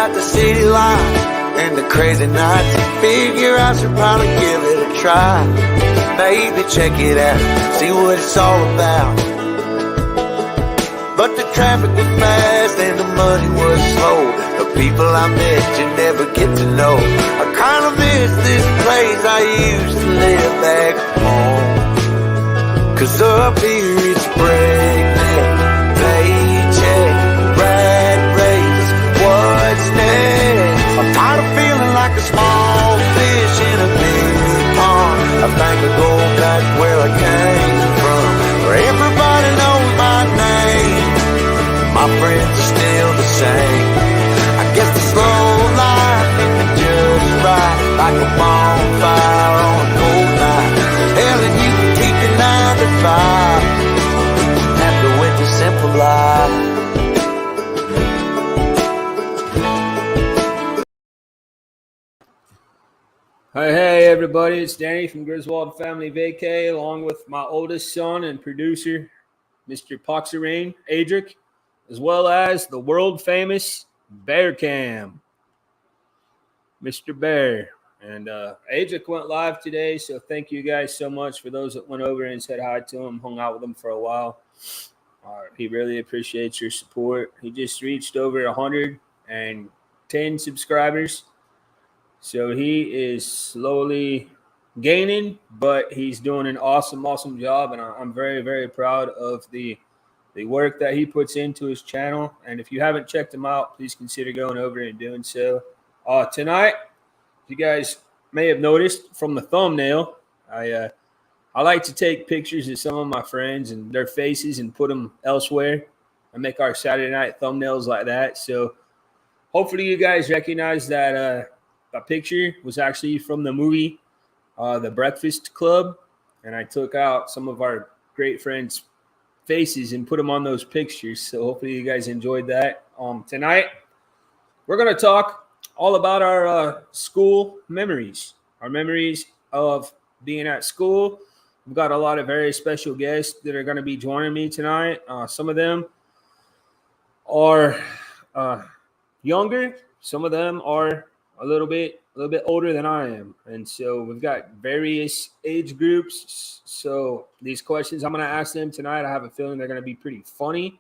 about the city life and the crazy nights. Figure I should probably give it a try. Maybe check it out, see what it's all about. But the traffic was fast and the money was slow. The people I met you never get to know. I kinda miss this place I used to live back home. 'Cause up here it's breakneck, paycheck, rat race, what's next? I'm tired of feeling like a small fish in a big pond. I think I'll go back where I came from, where everybody knows my name. My friends are still the same. I guess the slow life is just right, like a bonfire on a cold night. Hell, and you can keep your 9 to 5 after with the simple life. Hey everybody, it's Danny from Griswold Family Vacay, along with my oldest son and producer, Mr. Poxerain, Adric, as well as the world famous Bear Cam, Mr. Bear. And Adric went live today, so thank you guys so much for those that went over and said hi to him, hung out with him for a while. He really appreciates your support. He just reached over 110 subscribers. So he is slowly gaining, but he's doing an awesome job. And I'm very, very proud of the work that he puts into his channel. And if you haven't checked him out, please consider going over and doing so. Tonight, you guys may have noticed from the thumbnail, I like to take pictures of some of my friends and their faces and put them elsewhere and make our Saturday night thumbnails like that. So hopefully you guys recognize that a picture was actually from the movie The Breakfast Club, and I took out some of our great friends' faces and put them on those pictures. So hopefully you guys enjoyed that. Tonight we're going to talk all about our school memories, our memories of being at school. We've got a lot of very special guests that are going to be joining me tonight. Some of them are younger, some of them are a little bit older than I am. And so we've got various age groups. So these questions I'm going to ask them tonight, I have a feeling they're going to be pretty funny,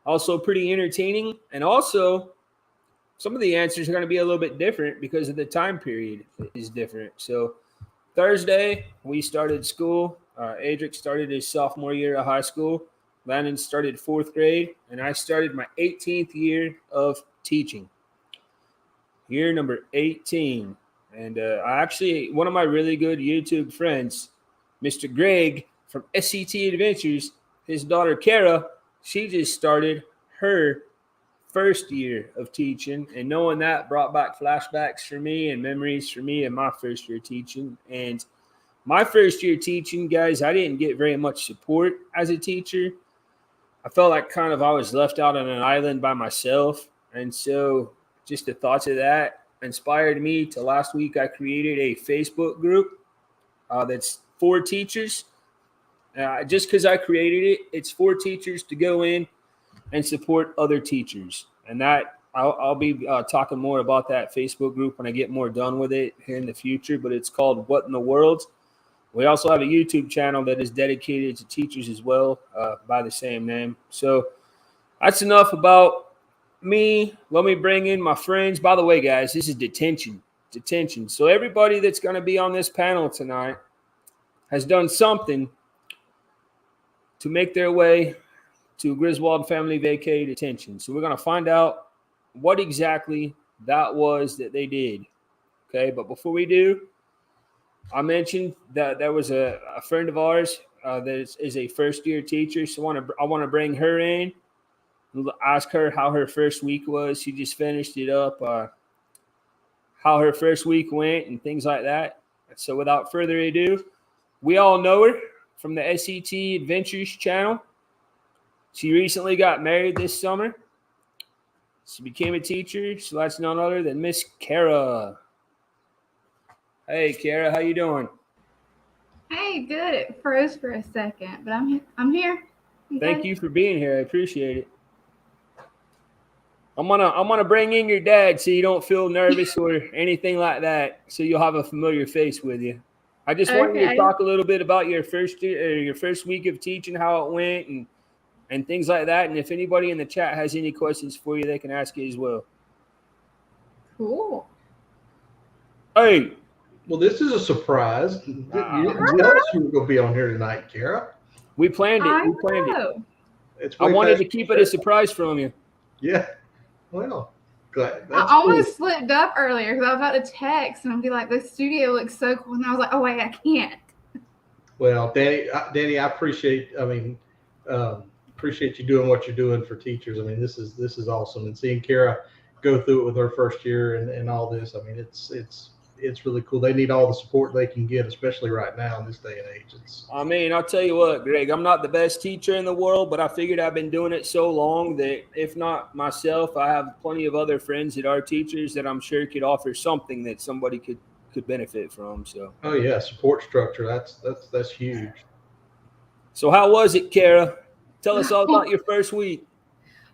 also pretty entertaining. And also some of the answers are going to be a little bit different because of the time period is different. So Thursday, we started school. Adric started his sophomore year of high school. Landon started 4th grade. And I started my 18th year of teaching. Year number 18. And one of my really good YouTube friends, Mr. Greg from SCT Adventures, his daughter Kara, she just started her first year of teaching. And knowing that brought back flashbacks for me and memories for me and my first year teaching. And my first year teaching, guys, I didn't get very much support as a teacher. I felt like kind of I was left out on an island by myself. And so just the thoughts of that inspired me to last week. I created a Facebook group that's for teachers. Just because I created it, it's for teachers to go in and support other teachers. And that I'll be talking more about that Facebook group when I get more done with it here in the future. But it's called What in the World. We also have a YouTube channel that is dedicated to teachers as well by the same name. So that's enough about me. Let me bring in my friends. By the way, guys, this is Detention. So everybody that's going to be on this panel tonight has done something to make their way to Griswold Family Vacay Detention. So we're going to find out what exactly that was that they did. Okay, but before we do, I mentioned that there was a friend of ours that is a first-year teacher. So I want to bring her in. Ask her how her first week was. She just finished it up, how her first week went and things like that. So without further ado, we all know her from the SCT Adventures channel. She recently got married this summer. She became a teacher. So that's none other than Miss Kara. Hey, Kara, how you doing? Hey, good. It froze for a second, but I'm here. Thank you for being here. I appreciate it. I'm gonna bring in your dad so you don't feel nervous or anything like that. So you'll have a familiar face with you. I just want you to Okay. talk a little bit about your first week of teaching, how it went, and things like that. And if anybody in the chat has any questions for you, they can ask you as well. Cool. Hey, Well, this is a surprise. You didn't tell us you were going to be on here tonight, Kara. we planned it. I We planned it. know. It's I way wanted past to keep your it a schedule. surprise from you. Yeah. Well, glad. I That's almost slipped up earlier because I was about to text and I'd be like, "The studio looks so cool," and I was like, "Oh wait, I can't." Well, Danny, I appreciate. Appreciate you doing what you're doing for teachers. I mean, this is awesome, and seeing Kara go through it with her first year and all this. I mean, it's really cool. They need all the support they can get, especially right now in this day and age. I'll tell you what, Greg, I'm not the best teacher in the world, but I figured I've been doing it so long that if not myself, I have plenty of other friends that are teachers that I'm sure could offer something that somebody could benefit from. So. Oh yeah, support structure. That's huge. So how was it, Kara? Tell us all about your first week.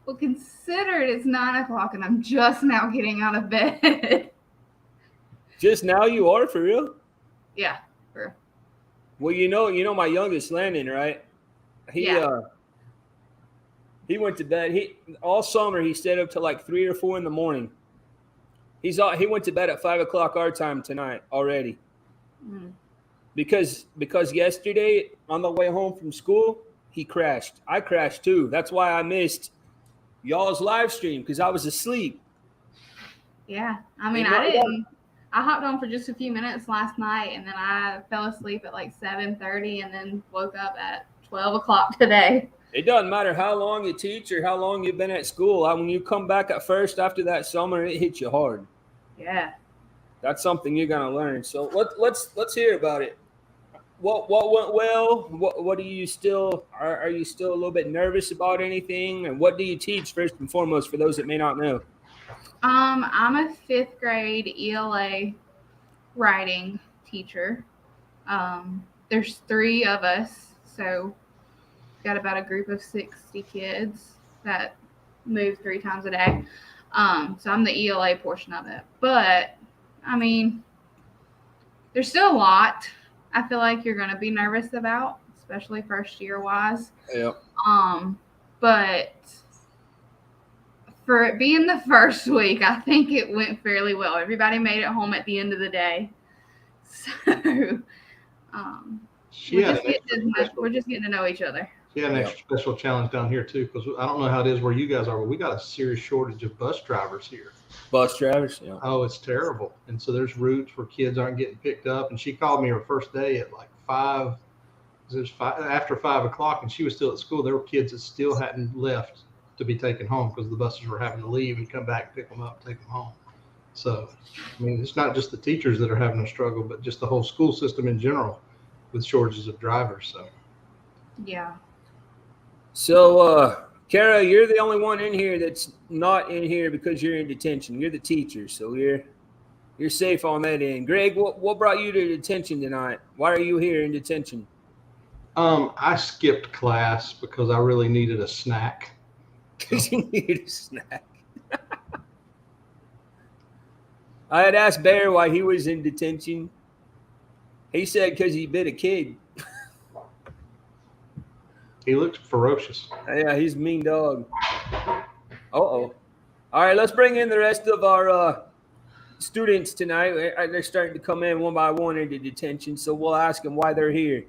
Well, consider it's 9 o'clock and I'm just now getting out of bed. Just now you are, for real? Yeah, for real. Well, you know my youngest, Landon, right? He went to bed. All summer he stayed up till like 3 or 4 in the morning. He went to bed at 5 o'clock our time tonight already. Mm. Because yesterday on the way home from school, he crashed. I crashed too. That's why I missed y'all's live stream because I was asleep. Yeah, I mean, I didn't. I hopped on for just a few minutes last night, and then I fell asleep at like 7:30, and then woke up at 12 o'clock today. It doesn't matter how long you teach or how long you've been at school. When you come back at first after that summer, it hits you hard. Yeah. That's something you're gonna learn. So let's hear about it. What went well? What are you still? Are you still a little bit nervous about anything? And what do you teach first and foremost for those that may not know? I'm a 5th grade ELA writing teacher. There's 3 of us, so got about a group of 60 kids that move 3 times a day. So I'm the ELA portion of it. But I mean, there's still a lot I feel like you're going to be nervous about, especially first year wise. Yeah. But for it being the first week, I think it went fairly well. Everybody made it home at the end of the day. So we're just getting to know each other. She had an extra special challenge down here too, because I don't know how it is where you guys are, but we got a serious shortage of bus drivers here. Bus drivers, yeah. Oh, it's terrible. And so there's routes where kids aren't getting picked up. And she called me her first day at like 5. It was after 5 o'clock, and she was still at school. There were kids that still hadn't left to be taken home because the buses were having to leave and come back and pick them up, take them home. So, I mean, it's not just the teachers that are having a struggle, but just the whole school system in general with shortages of drivers. So, yeah. So, Kara, you're the only one in here that's not in here because you're in detention. You're the teacher, so you're safe on that end. Greg, what brought you to detention tonight? Why are you here in detention? I skipped class because I really needed a snack. Because you needed a snack. I had asked Bear why he was in detention. He said because he bit a kid. He looked ferocious. Yeah, he's a mean dog. Uh-oh. All right, let's bring in the rest of our students tonight. They're starting to come in one by one into detention, so we'll ask them why they're here.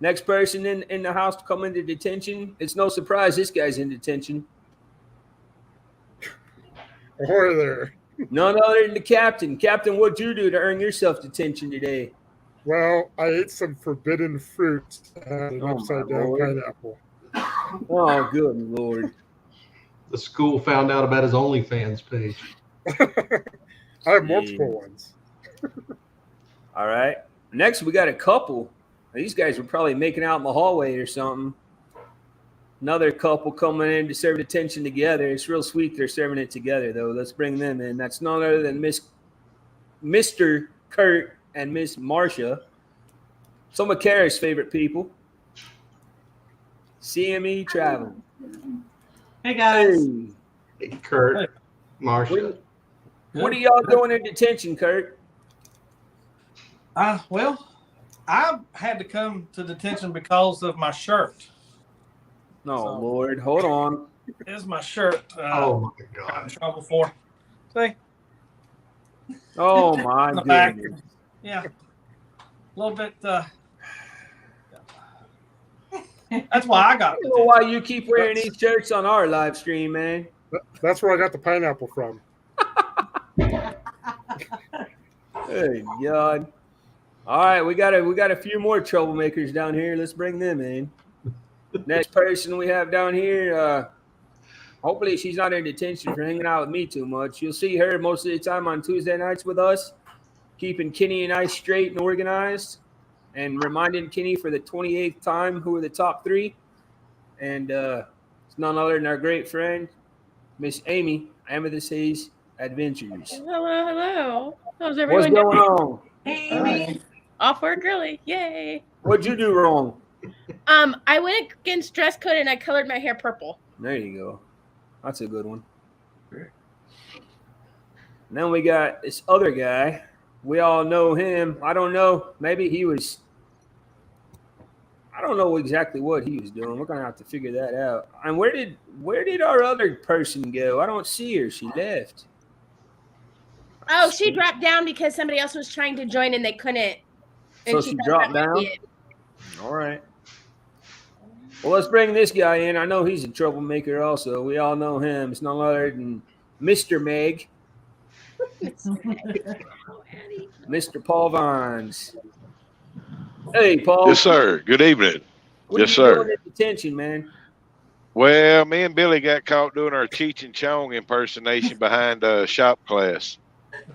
Next person in the house to come into detention, it's no surprise this guy's in detention. Hi there. None other than the captain. Captain, what'd you do to earn yourself detention today? Well, I ate some forbidden fruit and an Oh, upside my down Lord. pineapple. Oh, good Lord. The school found out about his OnlyFans page. I have multiple ones. All right. Next, we got a couple. These guys were probably making out in the hallway or something. Another couple coming in to serve detention together. It's real sweet they're serving it together, though. Let's bring them in. That's none other than Mr. Kurt and Miss Marcia. Some of Kara's favorite people. CME Travel. Hey guys. Hey. Hey, Kurt, Marsha. What are y'all doing in detention, Kurt? Well, I had to come to detention because of my shirt. No, So- Lord, hold on. Here's my shirt. Oh my Got in God. trouble for. See? Oh my In the back. goodness. Yeah. A little bit. That's why I got. I don't know why you keep wearing these shirts on our live stream, man. That's where I got the pineapple from. Hey God. All right, we got a few more troublemakers down here. Let's bring them in. Next person we have down here, hopefully she's not in detention for hanging out with me too much. You'll see her most of the time on Tuesday nights with us, keeping Kenny and I straight and organized, and reminding Kenny for the 28th time who are the top three. And it's none other than our great friend, Miss Amy, Amethyst Hayes Adventures. Hello. How's What's everyone going doing? on? Hey. Off work early. Yay. What'd you do wrong? I went against dress code and I colored my hair purple. There you go. That's a good one. And then we got this other guy. We all know him. I don't know. Maybe he was. I don't know exactly what he was doing. We're gonna have to figure that out. And where did our other person go? I don't see her. She left. Oh, she dropped down because somebody else was trying to join and they couldn't. So And she thought dropped that might be down? it. All right. Well, let's bring this guy in. I know he's a troublemaker also. We all know him. It's none other than Mr. Meg, Mr. Paul Vines. Hey, Paul. Yes, sir. Good evening. What Yes, are you sir. doing in detention, man? Well, me and Billy got caught doing our Cheech and Chong impersonation behind shop class.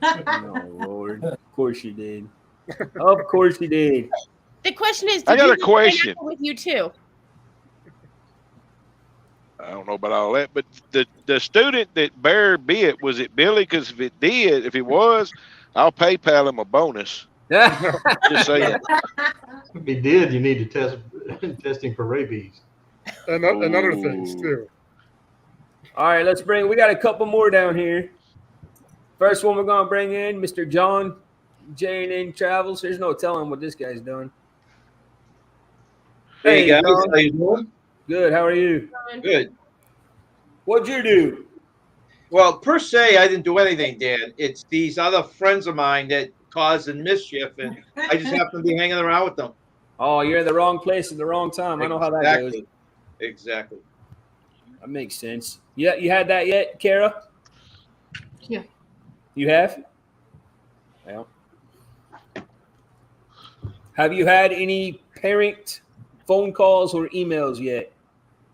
Oh, Lord. Of course you did. Of course you did. The question is, I did got you a do question. pineapple with you too? I don't know about all that, but the student that Bear bit, was it Billy? Because if it was, I'll PayPal him a bonus. Just saying. If he did, you need to test him for rabies. And other things too. All right, we got a couple more down here. First one we're going to bring in, Mr. John J&N Travels. There's no telling what this guy's done. Hey guys, John. how you doing? Good. How are you? Good. What'd you do? Well, per se, I didn't do anything, Dan. It's these other friends of mine that caused the mischief, and I just happen to be hanging around with them. Oh, you're in the wrong place at the wrong time. I know how that goes. Exactly. That makes sense. Yeah, you had that yet, Kara? Yeah. You have? Well. Have you had any parent phone calls or emails yet?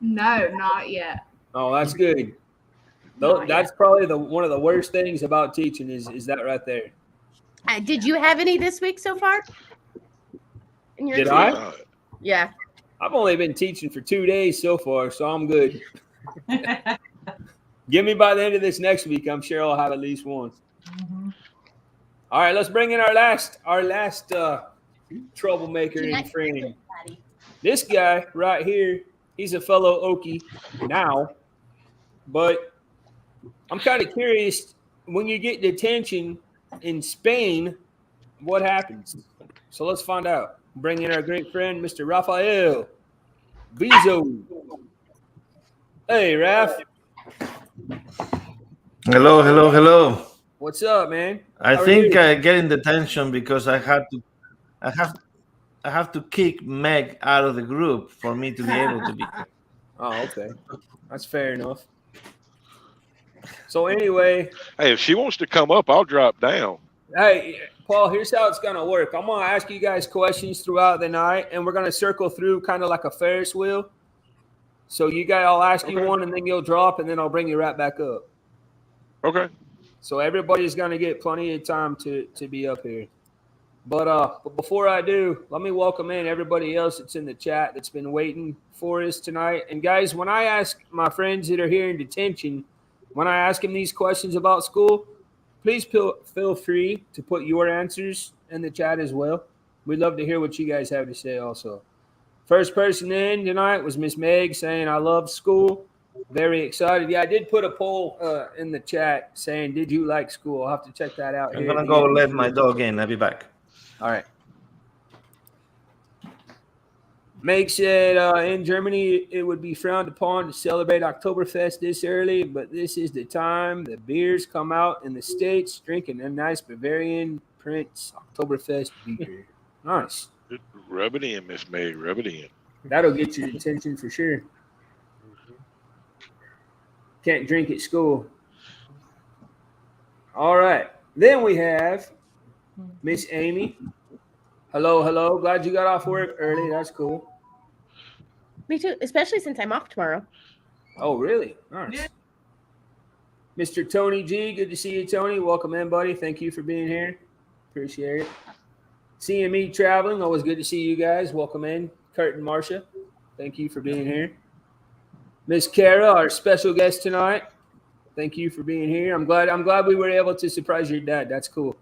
No, not yet. Oh, that's good. Not That's probably one of the worst things about teaching is that right there. Did you have any this week so far? In your Did team? I? Yeah. I've only been teaching for 2 days so far, so I'm good. Give me by the end of this next week, I'm sure I'll have at least one. Mm-hmm. All right, let's bring in our last troublemaker and friend. This guy right here, he's a fellow Okie now, but I'm kind of curious, when you get detention in Spain, what happens? So let's find out. Bring in our great friend, Mr. Rafael Bizo. Hey, Raf. Hello. What's up, man? I How are think you? I get in detention because I have to kick Meg out of the group for me to be able to be. Oh, okay. That's fair enough. So anyway, Hey, if she wants to come up, I'll drop down. hey, Paul, here's how it's going to work. I'm going to ask you guys questions throughout the night, and we're going to circle through kind of like a Ferris wheel. So you guys, I'll ask you one, and then you'll drop, and then I'll bring you right back up. Okay. So everybody's going to get plenty of time to be up here. But before I do, let me welcome in everybody else that's in the chat that's been waiting for us tonight. And guys, when I ask my friends that are here in detention, when I ask them these questions about school, please feel free to put your answers in the chat as well. We'd love to hear what you guys have to say also. First person in tonight was Miss Meg saying, I love school. Very excited. Yeah, I did put a poll in the chat saying, "Did you like school?" I'll have to check that out. I'm here at gonna the go end. let my dog in. I'll be back. All right. Meg said in Germany it would be frowned upon to celebrate Oktoberfest this early, but this is the time the beers come out in the States, drinking a nice Bavarian Prince Oktoberfest beer. Nice. Rub it in, Miss Meg. Rub it in. That'll get your attention for sure. Can't drink at school. All right. Then we have Miss Amy. Hello, hello. Glad you got off work early. That's cool. Me too, especially since I'm off tomorrow. Oh, really? Nice. Mr. Tony G, good to see you, Tony. Welcome in, buddy. Thank you for being here. Appreciate it. CME Traveling, always good to see you guys. Welcome in. Kurt and Marcia, thank you for being here. Miss Kara, our special guest tonight. Thank you for being here. I'm glad we were able to surprise your dad. That's cool.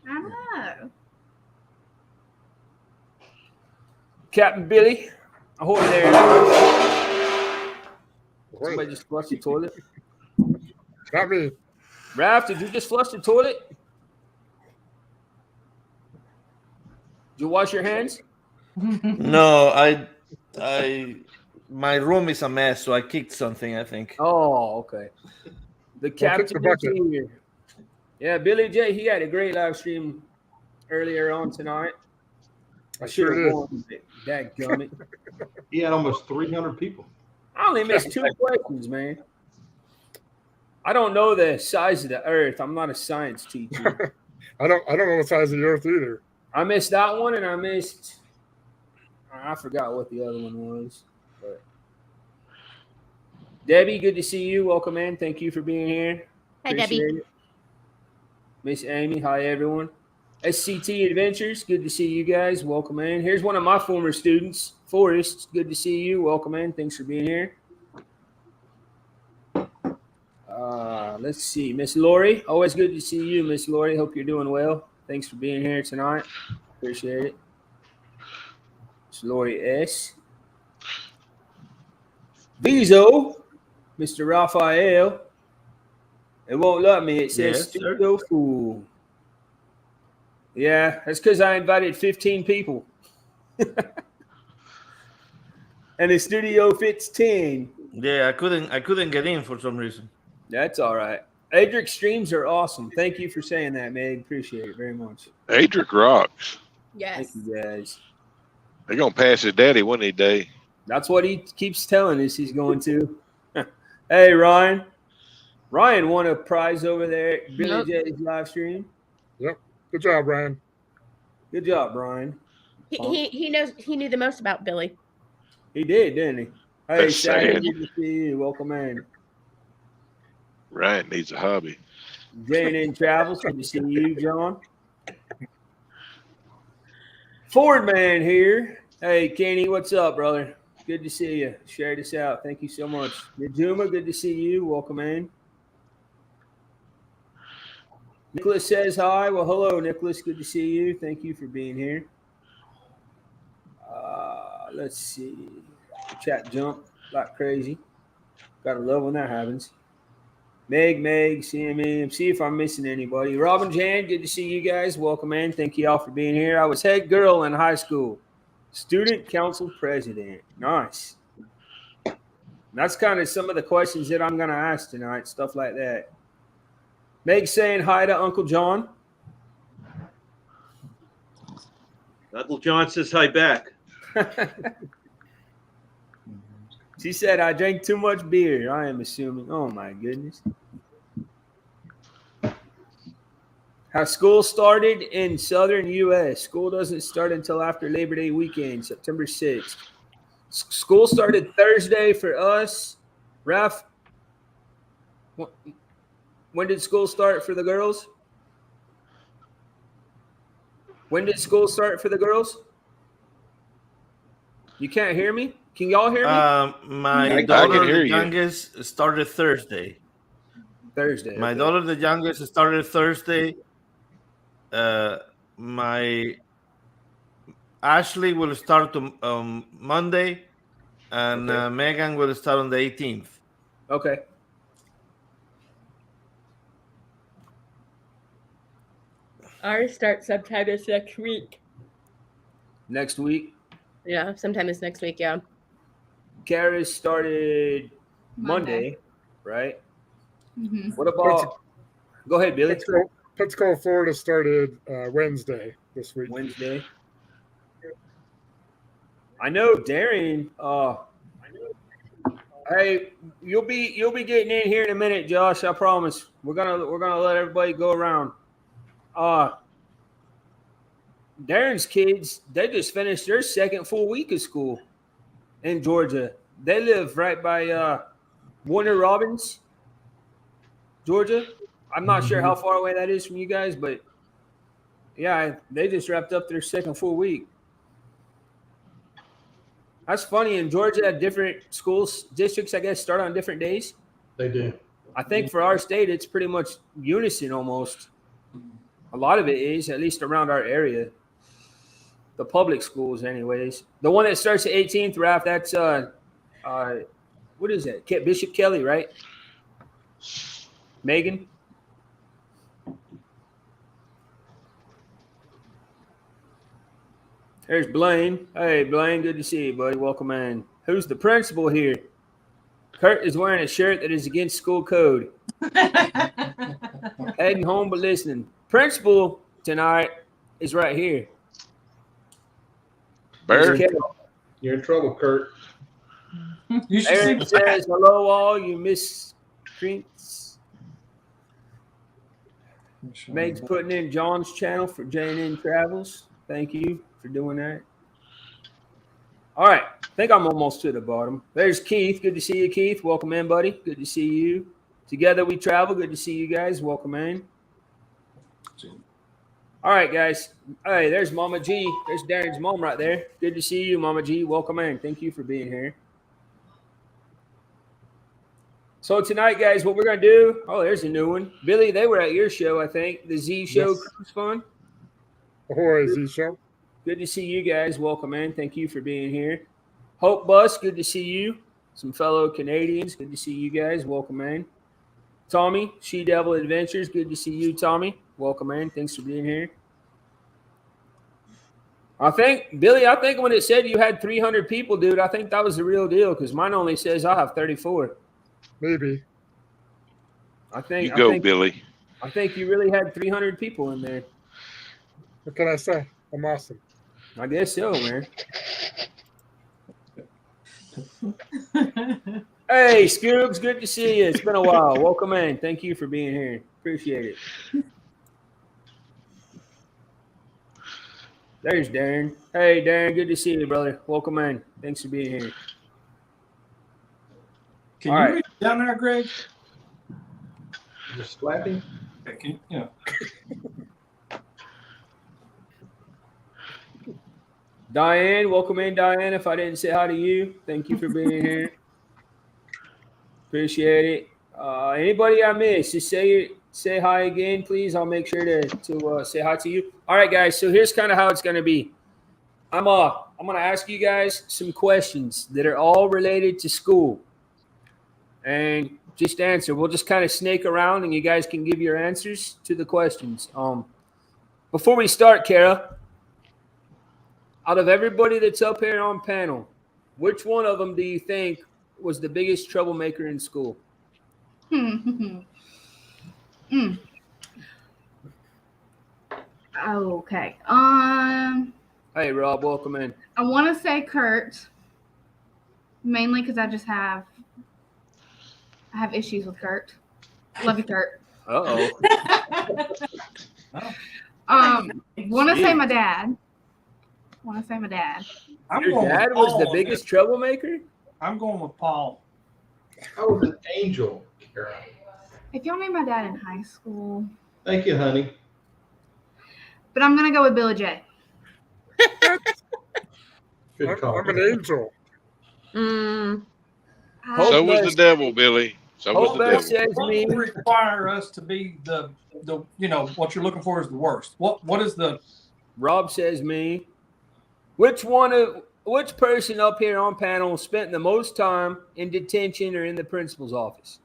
I know. Captain Billy, ahoy there. Somebody just flushed the toilet. Not me. Raph, did you just flush the toilet? Did you wash your hands? No, my room is a mess, so I kicked something, I think. Oh, okay. The captain kick the bucket. is here. Yeah, Billy J, he had a great live stream earlier on tonight. I should have won it. Dadgummit. He had almost 300 people. I only missed 2 questions, man. I don't know the size of the earth. I'm not a science teacher. I don't know the size of the earth either. I missed that one, and I forgot what the other one was. But Debbie, good to see you. Welcome in. Thank you for being here. Hi, Appreciate Debbie. it. Miss Amy, hi everyone. SCT Adventures, good to see you guys. Welcome in. Here's one of my former students, Forrest. Good to see you. Welcome in. Thanks for being here. Let's see, Miss Lori. Always good to see you, Miss Lori. Hope you're doing well. Thanks for being here tonight. Appreciate it. Miss Lori S. Bezo, Mr. Raphael. It won't let me. It says Yes, sir. Studio Fool. Yeah, that's because I invited 15 people. And the studio fits 10. Yeah, I couldn't get in for some reason. That's all right. Adric streams are awesome. Thank you for saying that, Meg. Appreciate it very much. Adric rocks. Yes. Thank you, guys. They're gonna pass his daddy one of these days. That's what he keeps telling us he's going to. Hey, Ryan. Ryan won a prize over there at Billy J's live stream. Yep. Good job, Brian. Good job, Brian. He knew the most about Billy. He did, didn't he? Hey, That's Shane, sad. good to see you. Welcome in. Ryan needs a hobby. J&N Travels, good to see you, John. Ford Man here. Hey, Kenny, what's up, brother? Good to see you. Share this out. Thank you so much. Najuma, good to see you. Welcome in. Nicholas says hi. Well, hello, Nicholas. Good to see you. Thank you for being here. Let's see. Chat jump like crazy. Gotta love when that happens. Meg, CME. See if I'm missing anybody. Robin Jan, good to see you guys. Welcome in. Thank you all for being here. I was head girl in high school. Student council president. Nice. That's kind of some of the questions that I'm going to ask tonight. Stuff like that. Meg saying hi to Uncle John. Uncle John says hi back. She said, I drank too much beer. I am assuming. Oh, my goodness. How school started in southern U.S. School doesn't start until after Labor Day weekend, September 6th. School started Thursday for us. Raf, when did school start for the girls? When did school start for the girls? You can't hear me? Can y'all hear me? My I daughter, can hear the you. youngest, started Thursday. Thursday. My okay. daughter, the youngest, started Thursday. My Ashley will start Monday, and Megan will start on the 18th. Okay. Ours starts sometime this next week. Next week. Yeah, sometime this next week. Yeah. Kara's started Monday, right? Mhm. What about? Go ahead, Billy. Pensacola, Florida started Wednesday this week. Wednesday. I know Darren. Hey, you'll be getting in here in a minute, Josh. I promise. We're gonna let everybody go around. Darren's kids, they just finished their second full week of school in Georgia. They live right by Warner Robins, Georgia. I'm not sure how far away that is from you guys, but yeah, they just wrapped up their second full week. That's funny. In Georgia, different schools, districts, I guess, start on different days. They do. I think for our state, it's pretty much unison almost. A lot of it is, at least around our area. The public schools, anyways. The one that starts at 18th, Ralph, that's, what is that? Bishop Kelly, right? Megan? There's Blaine. Hey, Blaine, good to see you, buddy. Welcome in. Who's the principal here? Kurt is wearing a shirt that is against school code. Heading home but listening. Principal tonight is right here. Bear. You're in trouble, Kurt. You should Aaron see says, hello, all you miscreants. Meg's putting in John's channel for J&N Travels. Thank you for doing that. All right. I think I'm almost to the bottom. There's Keith. Good to see you, Keith. Welcome in, buddy. Good to see you. Together we travel. Good to see you guys. Welcome in. All right, guys. Hey, there's Mama G. There's Darren's mom right there. Good to see you, Mama G. Welcome in. Thank you for being here. So tonight, guys, what we're going to do, oh, there's a new one. Billy, they were at your show, I think. The Z Show Cruise Fun. Ahoy, Z Show. Good to see you guys. Welcome in. Thank you for being here. Hope Bus, good to see you. Some fellow Canadians, good to see you guys. Welcome in. Tommy, She Devil Adventures, good to see you, Tommy. Welcome in. Thanks for being here. Billy, I think when it said you had 300 people, dude, I think that was the real deal because mine only says I have 34. Maybe. Billy. I think you really had 300 people in there. What can I say? I'm awesome. I guess so, man. Hey, Scoobs, good to see you. It's been a while. Welcome in. Thank you for being here. Appreciate it. There's Darren. Hey, Darren, good to see you, brother. Welcome in. Thanks for being here. Can you read down there, Greg? Just slapping. Okay, yeah. Diane, welcome in, Diane. If I didn't say hi to you, thank you for being here. Appreciate it. Anybody I missed, just say hi again, please. I'll make sure to say hi to you. All right, guys. So here's kind of how it's going to be. I'm going to ask you guys some questions that are all related to school, and just answer. We'll just kind of snake around, and you guys can give your answers to the questions. Before we start, Kara, out of everybody that's up here on panel, which one of them do you think was the biggest troublemaker in school? Okay. Hey, Rob, welcome in. I want to say Kurt, mainly because I have issues with Kurt. Love you, Kurt. Uh-oh. Want to say my dad. Your dad was the biggest troublemaker? I'm going with Paul. I was an angel, Kara. If y'all knew my dad in high school. Thank you, honey. But I'm going to go with Billy J. Good call. I'm an angel. So was the devil, Billy. So was the devil. Says me. What would require us to be the what you're looking for is the worst? What is the? Rob says me. Which one of which person up here on panel spent the most time in detention or in the principal's office?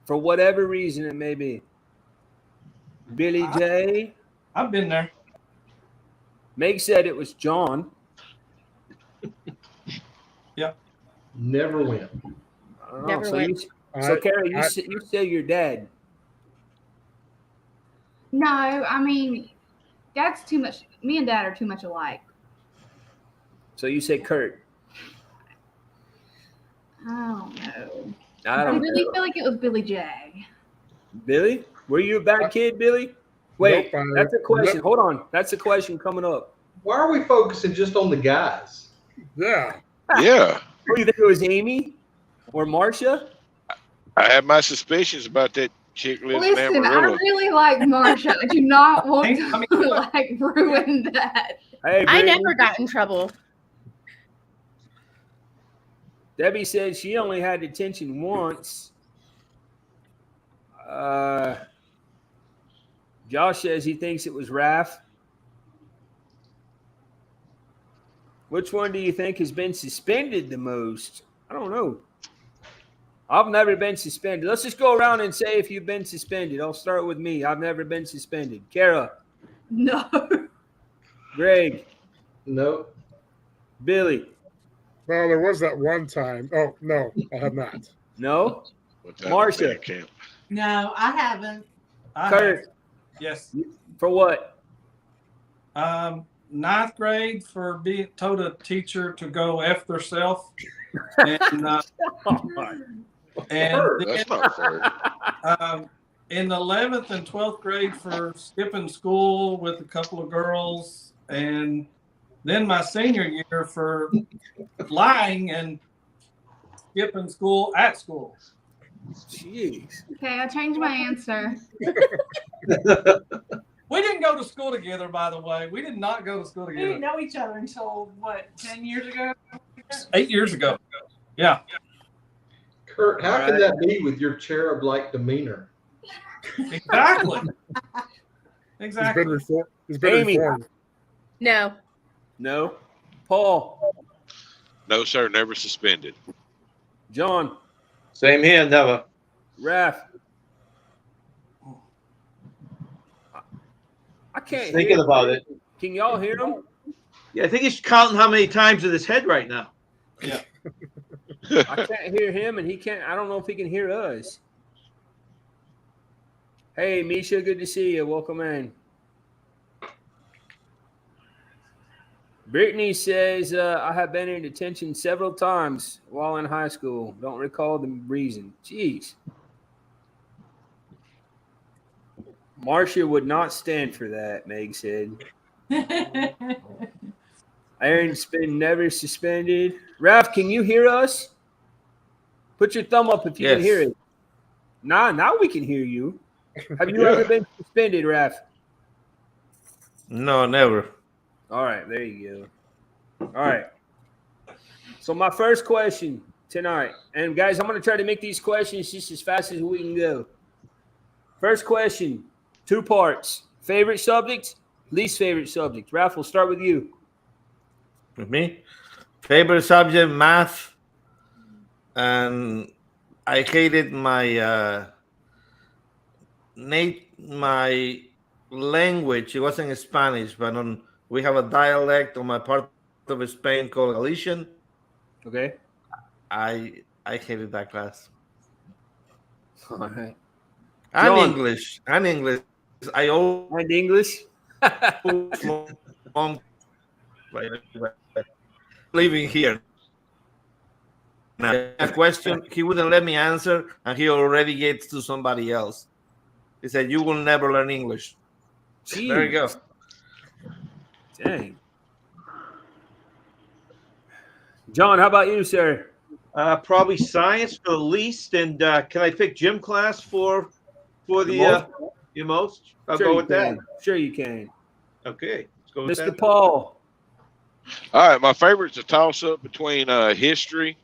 For whatever reason it may be. Billy J. I've been there. Meg said it was John. Yep. Never went. I don't know. Never So, went. Carrie, you say your dad. No, I mean, Dad's too much. Me and Dad are too much alike. So you say Kurt. I don't know. I I don't really know. feel like it was Billy J. Billy? Were you a bad kid, Billy? Wait, Nope, that's a question. nope. Hold on. That's a question coming up. Why are we focusing just on the guys? Yeah. Yeah. Who do you think it was, Amy or Marcia? I have my suspicions about that chick lives in Listen, I Amarillo. really like Marsha. I do not want I to mean- like ruin that. Hey, I Brittany. never got in trouble. Debbie said she only had detention once. Josh says he thinks it was Raph. Which one do you think has been suspended the most? I don't know. I've never been suspended. Let's just go around and say if you've been suspended. I'll start with me. I've never been suspended. Kara, No. Greg, No. Billy. Well, there was that one time. Oh, no, I have not. No? What time Marcia. was that camp? No, I haven't. I Kurt, have. Yes. for what? Ninth grade for being told a teacher to go F theirself. And, Oh, my. and That's not fair. in the 11th and 12th grade for skipping school with a couple of girls. And then my senior year for lying and skipping school at school. Jeez. Okay, I changed my answer. We didn't go to school together, by the way. We did not go to school We together. didn't know each other until what, 10 years ago? 8 years ago. Yeah. Kurt, how All can right. that be with your cherub-like demeanor? Exactly. He's Exactly. been reformed. He's been Amy. reformed. No. No. Paul. No, sir. Never suspended. John. Same here, never. Raph. I can't Thinking hear. about it. Can y'all hear him? Yeah, I think he's counting how many times in his head right now. I can't hear him, and he can't. I don't know if he can hear us. Hey, Misha, good to see you. Welcome in. Brittany says, I have been in detention several times while in high school. Don't recall the reason. Jeez. Marcia would not stand for that, Meg said. Aaron's been never suspended. Raph, can you hear us? Put your thumb up if you can Yes. hear it. Now we can hear you. Have you ever been suspended, Raph? No, never. All right, there you go. All right. So my first question tonight, and guys, I'm going to try to make these questions just as fast as we can go. First question, 2 parts. Favorite subject, least favorite subject. Raph, we'll start with you. With me, favorite subject, math, and I hated my my language. It wasn't Spanish, but we have a dialect on my part of Spain called Galician. Okay. I hated that class. All right. And John. English. And English. I always And English. living here. Now, a question he wouldn't let me answer, and he already gets to somebody else. He said, "You will never learn English." Jeez. There you go. Dang. John, how about you, sir? Probably science for the least. And can I pick gym class for the your most? I'll Sure go you with that. can. Sure you can. Okay, let's go with Mr. that. Paul. All right, my favorite's a toss-up between history,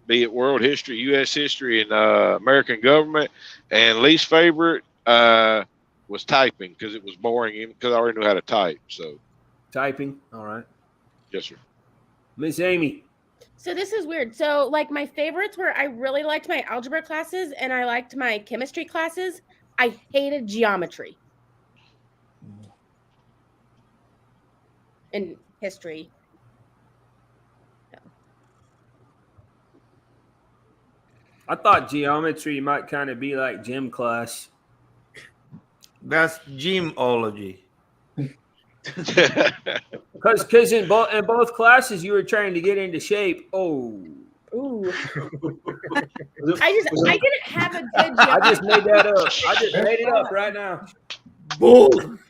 be it world history, U.S. history, and American government. And least favorite was typing because it was boring because I already knew how to type. So, Typing. All right. yes, sir. Miss Amy. So this is weird. So like my favorites were I really liked my algebra classes and I liked my chemistry classes. I hated geometry and history. I thought geometry might kind of be like gym class. That's gymology. Because in both classes you were trying to get into shape. Oh. Ooh. I didn't have a good geometry. I just made that up. I just made it up right now. Boom.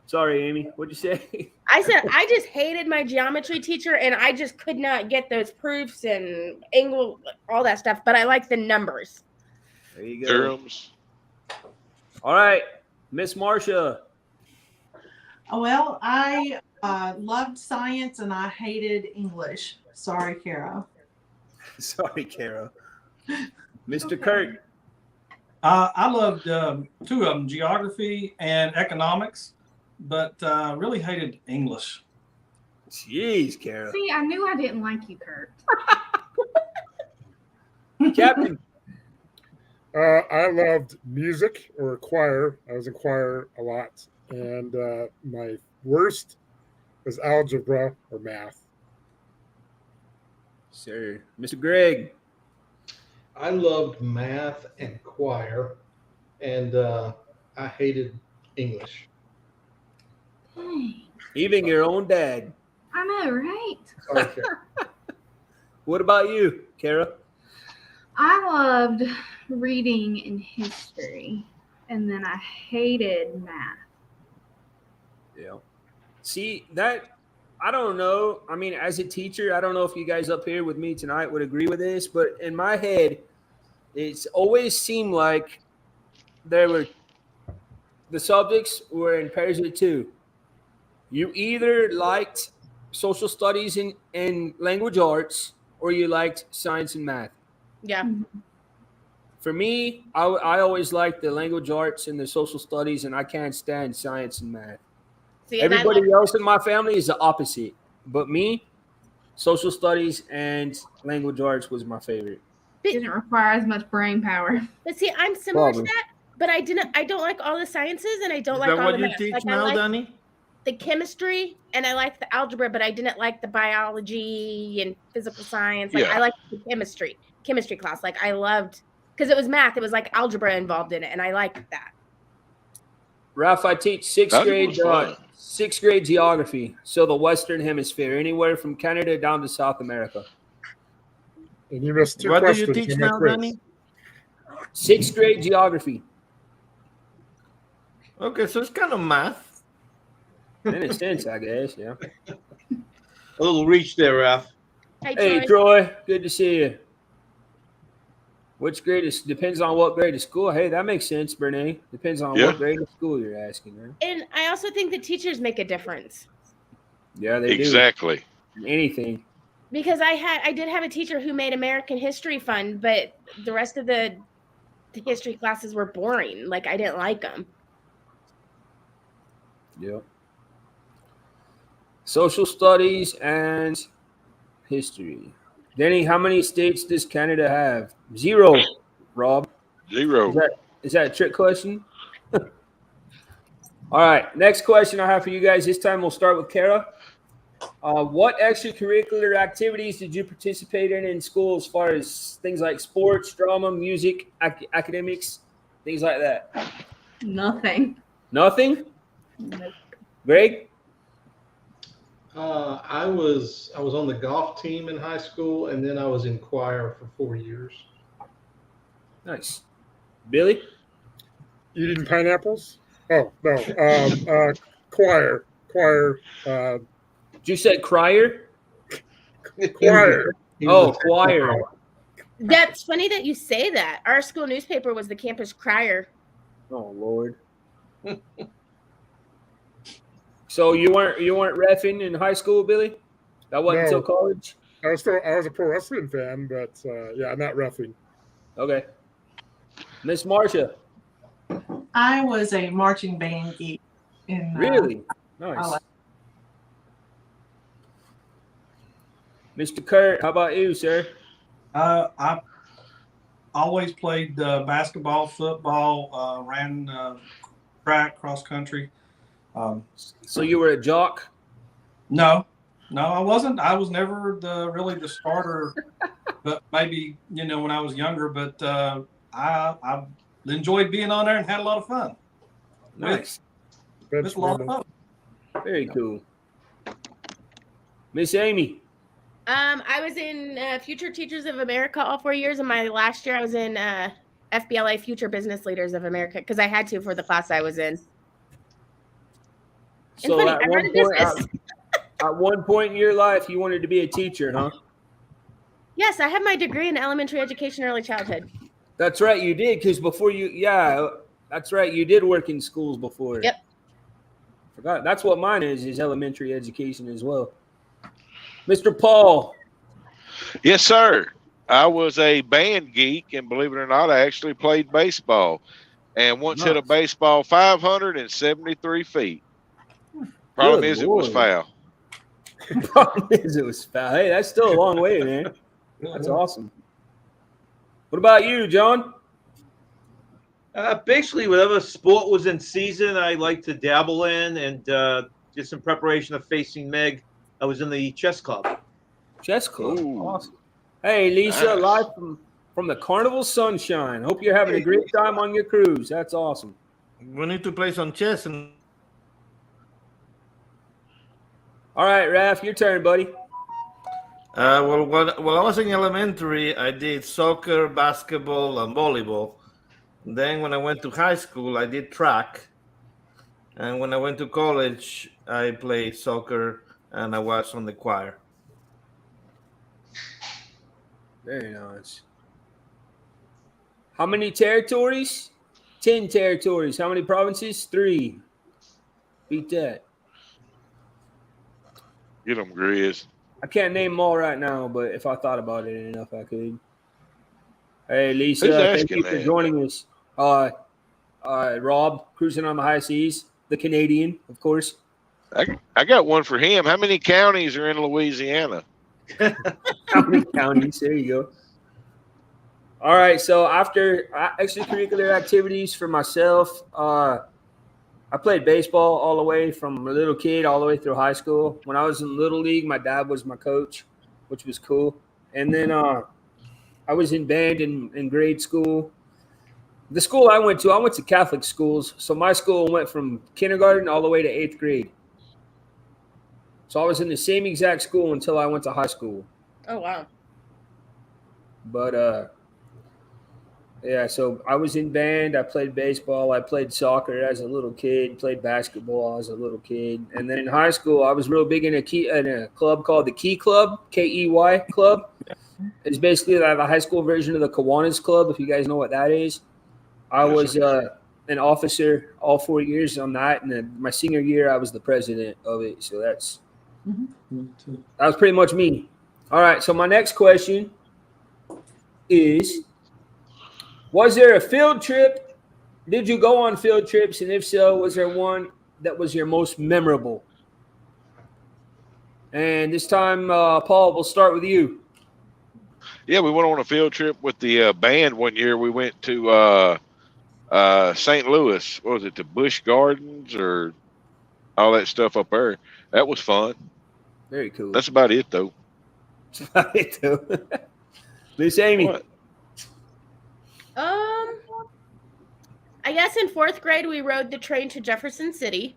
Sorry, Amy. What'd you say? I said I just hated my geometry teacher and I just could not get those proofs and angle, all that stuff. But I like the numbers. There you go. Theorems. All right, Miss Marcia. Well, I loved science and I hated English. Sorry, Kara. Sorry, Kara. Mr. Kurt. I loved two of them, geography and economics, but really hated English. Jeez, Kara. See, I knew I didn't like you, Kurt. Captain. I loved music or choir. I was in choir a lot. And my worst was algebra or math. Sir. Mr. Greg. I loved math and choir, and I hated English. Dang. Even your own dad. I know, right? Sorry, Kara. What about you, Kara? I loved reading and history, and then I hated math. Yeah. See, that, I don't know. I mean, as a teacher, I don't know if you guys up here with me tonight would agree with this, but in my head, it's always seemed like the subjects were in pairs of two. You either liked social studies and language arts, or you liked science and math. Yeah. For me, I always liked the language arts and the social studies, and I can't stand science and math. See, and Everybody else in my family is the opposite, but me, social studies and language arts was my favorite. Didn't require as much brain power. But see, I'm similar Probably. to that, but I don't like all the sciences and I don't Is like that all what the you math. teach Like, I now, like Danny? the chemistry and I like the algebra, but I didn't like the biology and physical science. Like Yeah. I liked the chemistry class. Like I loved, because it was math. It was like algebra involved in it, and I liked that. Ralph, I teach sixth That grade was fun. geography, so the Western Hemisphere, anywhere from Canada down to South America. And you missed two What do questions. you teach in my now, quiz. Danny? Sixth grade geography. Okay, so it's kind of math. In a sense, I guess, yeah. A little reach there, Ralph. Hey, Troy, good to see you. Which grade is depends on what grade of school. Hey, that makes sense, Bernie. Depends on Yeah. what grade of school you're asking, right? And I also think the teachers make a difference. Yeah, they Exactly. do. Anything. Because I did have a teacher who made American history fun, but the rest of the history classes were boring. Like I didn't like them. Yep. Social studies and history. Denny, how many states does Canada have? 0, Rob. 0. Is that a trick question? All right. Next question I have for you guys. This time we'll start with Kara. What extracurricular activities did you participate in school as far as things like sports, drama, music, academics, things like that? Nothing. Nothing? Nope. Greg? I was on the golf team in high school, and then I was in choir for 4 years. Nice. Billy? Eating pineapples? Oh, no. Choir. You said crier? Choir. Oh, choir. That's funny that you say that. Our school newspaper was the campus crier. Oh, Lord. So you weren't reffing in high school, Billy? That wasn't No. until college? I was a pro wrestling fan, but yeah, not roughing. Okay. Miss Marcia. I was a marching band geek. In, Really? I Nice. like- Mr. Kurt, how about you, sir? I always played basketball, football, ran track, cross country. So you were a jock? No, I wasn't. I was never really the starter, but maybe when I was younger. But I enjoyed being on there and had a lot of fun. Nice. With a lot of fun. Very cool. Miss Amy. I was in Future Teachers of America all 4 years, and my last year I was in FBLA, Future Business Leaders of America, because I had to for the class I was in. So funny, at one point in your life, you wanted to be a teacher, huh? Yes, I have my degree in elementary education, early childhood. That's right, you did, because before that's right, you did work in schools before. Yep. Forgot. That's what mine is elementary education as well. Mr. Paul. Yes, sir. I was a band geek, and believe it or not, I actually played baseball. And once hit a baseball 573 feet. Problem is, it was foul. Problem is, it was foul. Hey, that's still a long way, man. That's awesome. What about you, John? Basically, whatever sport was in season, I like to dabble in, and just in preparation of facing Meg, I was in the chess club. Chess club, Ooh. awesome. Hey, Lisa, Nice. live from the Carnival Sunshine. Hope you're having a great time on your cruise. That's awesome. We need to play some chess. And All right, Raph, your turn, buddy. well, while I was in elementary, I did soccer, basketball, and volleyball. Then when I went to high school, I did track. And when I went to college, I played soccer and I was on the choir. Very nice. How many territories? 10 territories. How many provinces? 3. Beat that. Get them, Grizz. I can't name them all right now, but if I thought about it enough, I could. Hey, Lisa, Who's thank asking you for that? joining us. Rob, cruising on the high seas, the Canadian, of course. I got one for him. How many counties are in Louisiana? How many counties? There you go. All right, so after extracurricular activities for myself, I played baseball all the way from a little kid all the way through high school. When I was in Little League, my dad was my coach, which was cool. And then I was in band in grade school. The school I went to Catholic schools. So my school went from kindergarten all the way to 8th grade. So I was in the same exact school until I went to high school. Oh, wow. But yeah, so I was in band. I played baseball. I played soccer as a little kid. Played basketball as a little kid. And then in high school, I was real big in a club called the Key Club, Key Club. It's basically like the high school version of the Kiwanis Club, if you guys know what that is. I was an officer all 4 years on that, and then my senior year, I was the president of it. So that was pretty much me. All right, so my next question is, was there a field trip? Did you go on field trips? And if so, was there one that was your most memorable? And this time, Paul, we'll start with you. Yeah, we went on a field trip with the band one year. We went to St. Louis. What was it, to Busch Gardens or all that stuff up there? That was fun. Very cool. That's about it, though. That's about it, though. Miss Amy. What? I guess in 4th grade we rode the train to Jefferson City,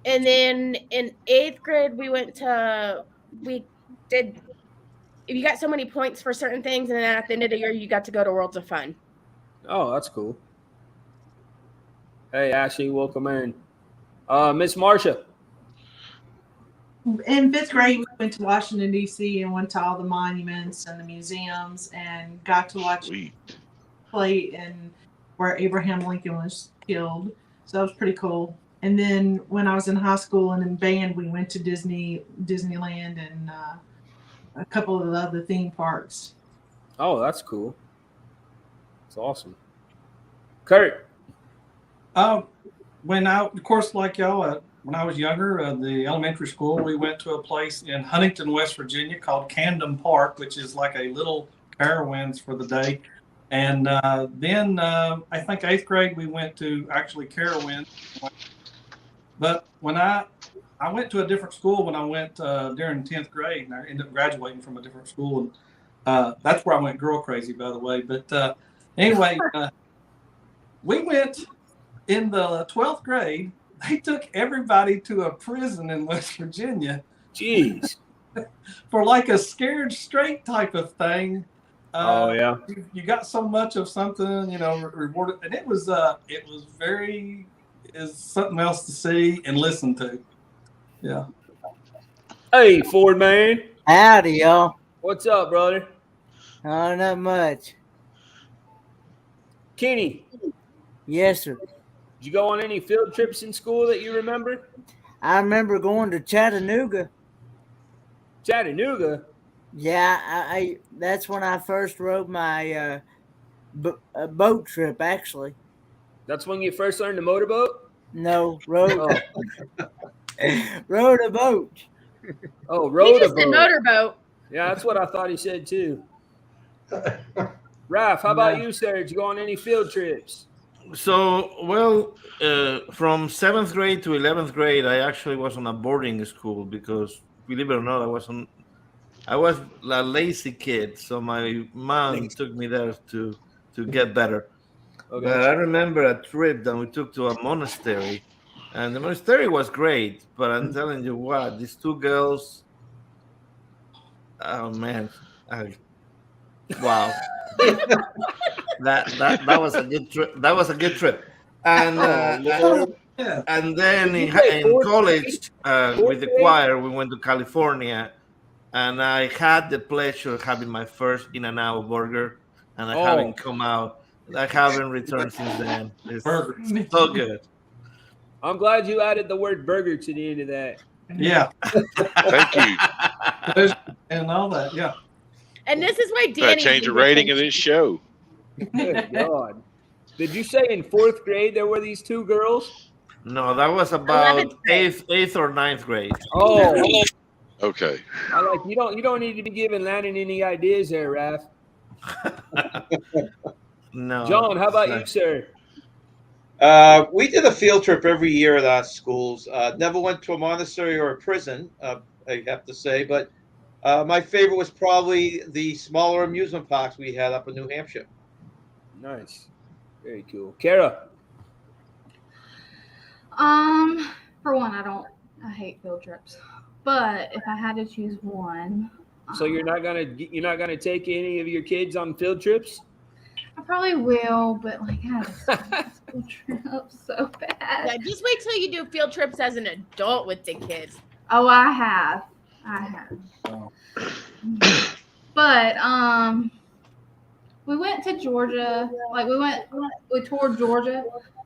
and then in 8th grade we did. You got so many points for certain things, and then at the end of the year you got to go to Worlds of Fun. Oh, that's cool. Hey, Ashley, welcome in. Miss Marcia. In 5th grade, we went to Washington, D.C. and went to all the monuments and the museums and got to watch play in where Abraham Lincoln was killed. So that was pretty cool. And then when I was in high school and in band, we went to Disneyland and a couple of the other theme parks. Oh, that's cool. That's awesome. Kurt. When I, of course, like y'all, when I was younger, the elementary school, we went to a place in Huntington, West Virginia called Camden Park, which is like a little Carowinds for the day. And then I think 8th grade, we went to actually Carowinds. But when I went to a different school when I went during 10th grade, and I ended up graduating from a different school. And that's where I went girl crazy, by the way. But anyway, we went in the 12th grade. They took everybody to a prison in West Virginia. Jeez. For like a scared straight type of thing. Oh yeah. You got so much of something, rewarded, and it was very is something else to see and listen to. Yeah. Hey, Ford man. Howdy, y'all. What's up, brother? Oh, not much. Kenny. Yes, sir. Did you go on any field trips in school that you remember? I remember going to Chattanooga. Chattanooga? Yeah, I that's when I first rode my boat trip, actually. That's when you first learned to motorboat? No, rode rode a boat. Oh, rode a just said boat. motorboat. Yeah, that's what I thought he said too. Raph, how about you, sir? Did you go on any field trips? So, well, from 7th grade to 11th grade, I actually was on a boarding school because, believe it or not, I was a lazy kid. So my mom took me there to get better. Okay. But I remember a trip that we took to a monastery, and the monastery was great. But I'm telling you what, these two girls, oh man, wow. That was a good trip. That was a good trip. And and then in college with the choir, we went to California, and I had the pleasure of having my first In-N-Out burger, and I haven't come out. I haven't returned since then. It's so good. I'm glad you added the word burger to the end of that. Yeah. Thank you. And all that, yeah. And this is why Gotta Danny change the rating of this show. Good God. Did you say in 4th grade there were these two girls? No, that was about 8th or 9th grade. Oh. Okay. I like you don't need to be giving Landon any ideas there, Raph. No. John, how about you, sir? We did a field trip every year at our schools. Never went to a monastery or a prison, I have to say, but my favorite was probably the smaller amusement parks we had up in New Hampshire. Nice. Very cool. Kara? For one, I hate field trips. But if I had to choose one, So you're not gonna take any of your kids on field trips? I probably will, but like I have field trips so bad. Yeah, just wait till you do field trips as an adult with the kids. Oh, I have. Oh. But we went to Georgia. Like we toured Georgia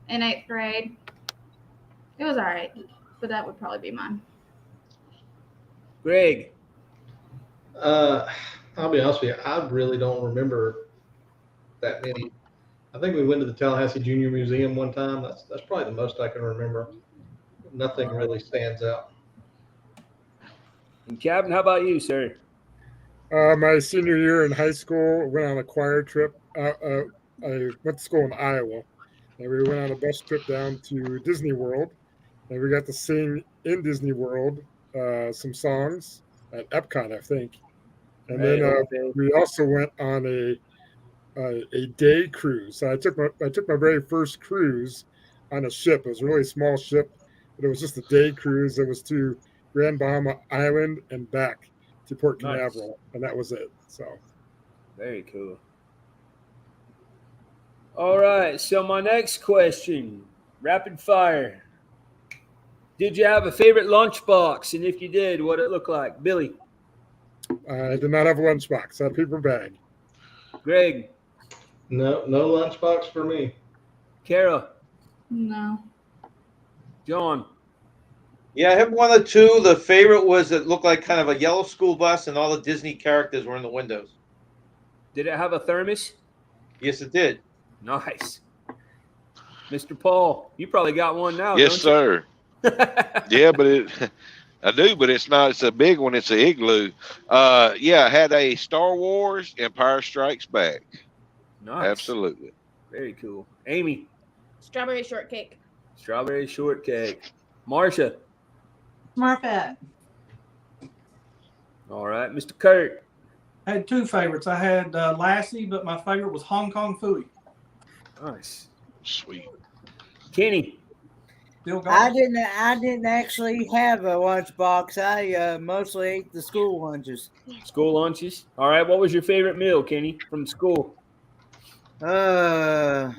in 8th grade. It was all right, but that would probably be mine. Greg? I'll be honest with you, I really don't remember that many. I think we went to the Tallahassee Junior Museum one time. That's probably the most I can remember. Nothing really stands out. And Captain, how about you, sir? My senior year in high school, went on a choir trip. I went to school in Iowa, and we went on a bus trip down to Disney World, and we got to sing in Disney World some songs at Epcot, I think. And then we also went on a day cruise. So I took my very first cruise on a ship. It was a really small ship, but it was just a day cruise. It was to Grand Bahama Island and back to Port Canaveral, and that was it. So very cool. All right, so my next question, rapid fire. Did you have a favorite lunchbox? And if you did, what did it look like? Billy? I did not have a lunchbox. I had a paper bag. Greg? No lunchbox for me. Kara? No. John? Yeah, I have one or two. The favorite was it looked like kind of a yellow school bus, and all the Disney characters were in the windows. Did it have a thermos? Yes, it did. Nice. Mr. Paul, you probably got one now. Yes, don't sir. Yeah, but I do, but it's not. It's a big one. It's an igloo. Yeah, I had a Star Wars Empire Strikes Back. Nice. Absolutely. Very cool. Amy, Strawberry shortcake. strawberry shortcake. Marsha. Smurfette. All right, Mr. Kurt. I had two favorites. I had Lassie, but my favorite was Hong Kong Phooey. Nice. Sweet. Kenny. Still I going. didn't actually have a lunchbox. I mostly ate the school lunches. School lunches. All right, what was your favorite meal, Kenny, from school? I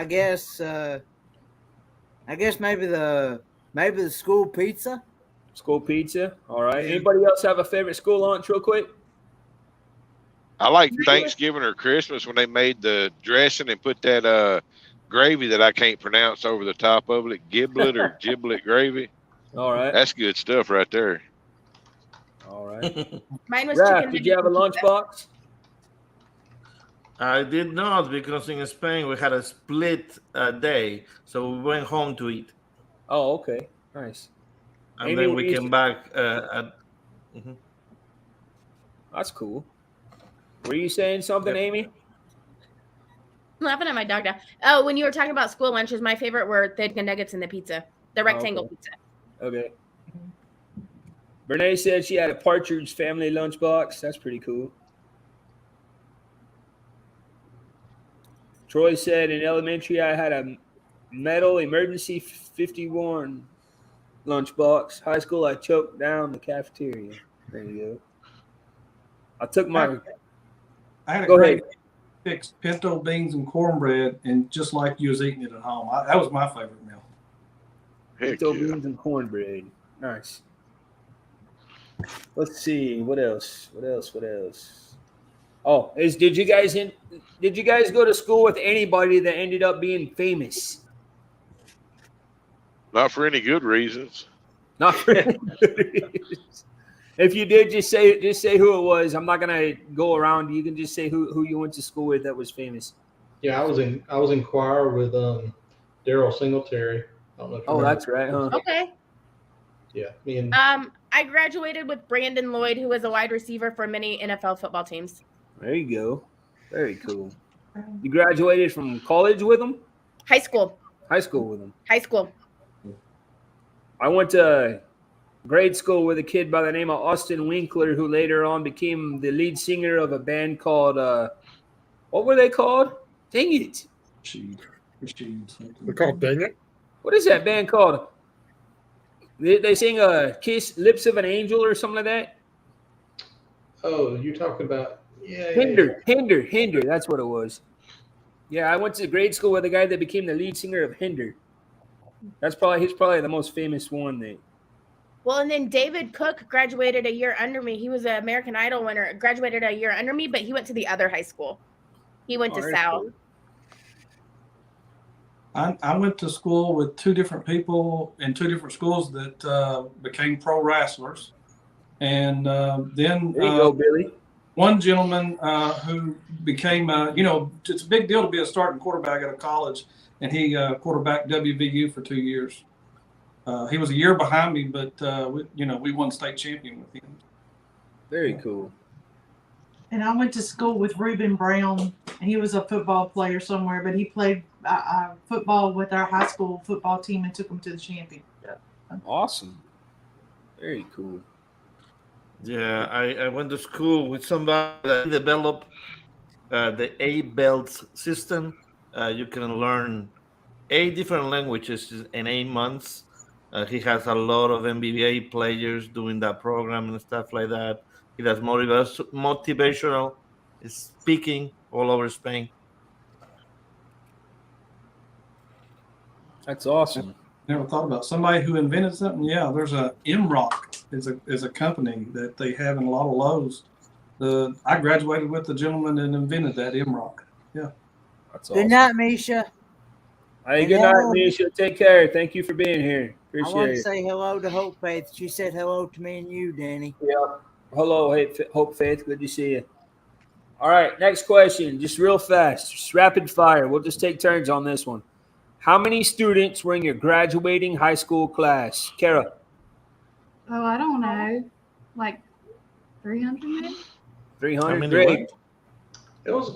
guess maybe the school pizza. School pizza. All right. Anybody else have a favorite school lunch, real quick? I like Thanksgiving or Christmas when they made the dressing and put that gravy that I can't pronounce over the top of it. Giblet or giblet gravy. All right. That's good stuff right there. All right. Mine was Raph, chicken. did you have a lunchbox? I did not, because in Spain we had a split day, so we went home to eat. Oh, okay. Nice. And Amy, then what we you came used back at. Mhm. That's cool. Were you saying something, Yep. Amy? I'm laughing at my dog now. Oh, when you were talking about school lunches, my favorite were the nuggets and the pizza, the rectangle okay. pizza. Okay. Renee said she had a Partridge Family lunchbox. That's pretty cool. Troy said in elementary I had a metal emergency 51 lunchbox. High school I choked down the cafeteria. There you go. I took my. I had a Go great ahead. fixed pinto beans and cornbread, and just like you was eating it at home. That was my favorite meal. Heck Pinto yeah. beans and cornbread. Nice. Let's see. What else? Oh, did you guys go to school with anybody that ended up being famous? Not for any good reasons. Not for any good reasons. If you did, just say who it was. I'm not gonna go around. You can just say who you went to school with that was famous. Yeah, I was in choir with Daryl Singletary. I don't know if you Oh, remember. that's right, huh? Okay. Yeah, me and I graduated with Brandon Lloyd, who was a wide receiver for many NFL football teams. There you go. Very cool. You graduated from college with him? High school. High school with him. High school. I went to grade school with a kid by the name of Austin Winkler, who later on became the lead singer of a band called what were they called? Dang it. They're called Dang It. What is that band called? They sing Kiss Lips of an Angel or something like that? oh, you're talking about Hinder. That's what it was. Yeah, I went to grade school with a guy that became the lead singer of Hinder. He's probably the most famous one. Well, and then David Cook graduated a year under me. He was an American Idol winner, graduated a year under me, but he went to the other high school. He went to Sal. I went to school with two different people in two different schools that became pro wrestlers. And then There you go, Billy. one gentleman who became, it's a big deal to be a starting quarterback at a college, and he quarterbacked WVU for 2 years. He was a year behind me, but we won state champion with him. Very cool. And I went to school with Reuben Brown. He was a football player somewhere, but he played football with our high school football team and took them to the championship. Awesome. Very cool. Yeah, I went to school with somebody that developed the 8 belts system. You can learn 8 different languages in 8 months. He has a lot of NBA players doing that program and stuff like that. He does motivational speaking all over Spain. That's awesome. Never thought about somebody who invented something. Yeah, there's a MROC is a company that they have in a lot of Lowe's. I graduated with the gentleman that invented that MROC. Yeah. That's awesome. Good night, Misha. Hey, good night, Misha. Take care. Thank you for being here. I want Appreciate to it. say hello to Hope Faith. She said hello to me and you, Danny. Yeah. Hello, Hope Faith. Good to see you. All right, next question. Just real fast. Just rapid fire. We'll just take turns on this one. How many students were in your graduating high school class? Kara? Oh, I don't know. Like 300 maybe? How 300. many Greg? what? It was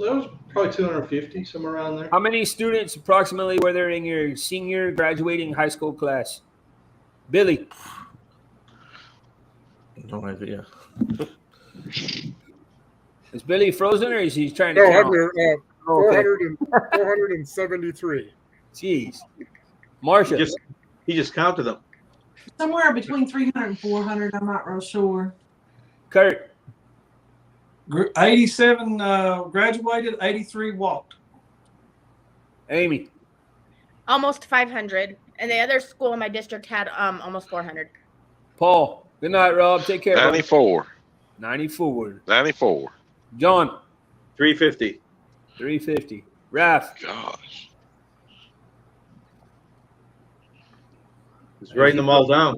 probably 250, somewhere around there. How many students approximately were there in your senior graduating high school class? Billy? No idea. Is Billy frozen or is he trying to No, count? under Okay. 473. Jeez. Marsha? He just counted them. Somewhere between 300 and 400. I'm not real sure. Kurt? 87 graduated, 83 walked. Amy? Almost 500. And the other school in my district had almost 400. Paul? Good night, Rob. Take care. 94. 94. 94. John? 350. 350. Raph? Gosh. He's writing them all down.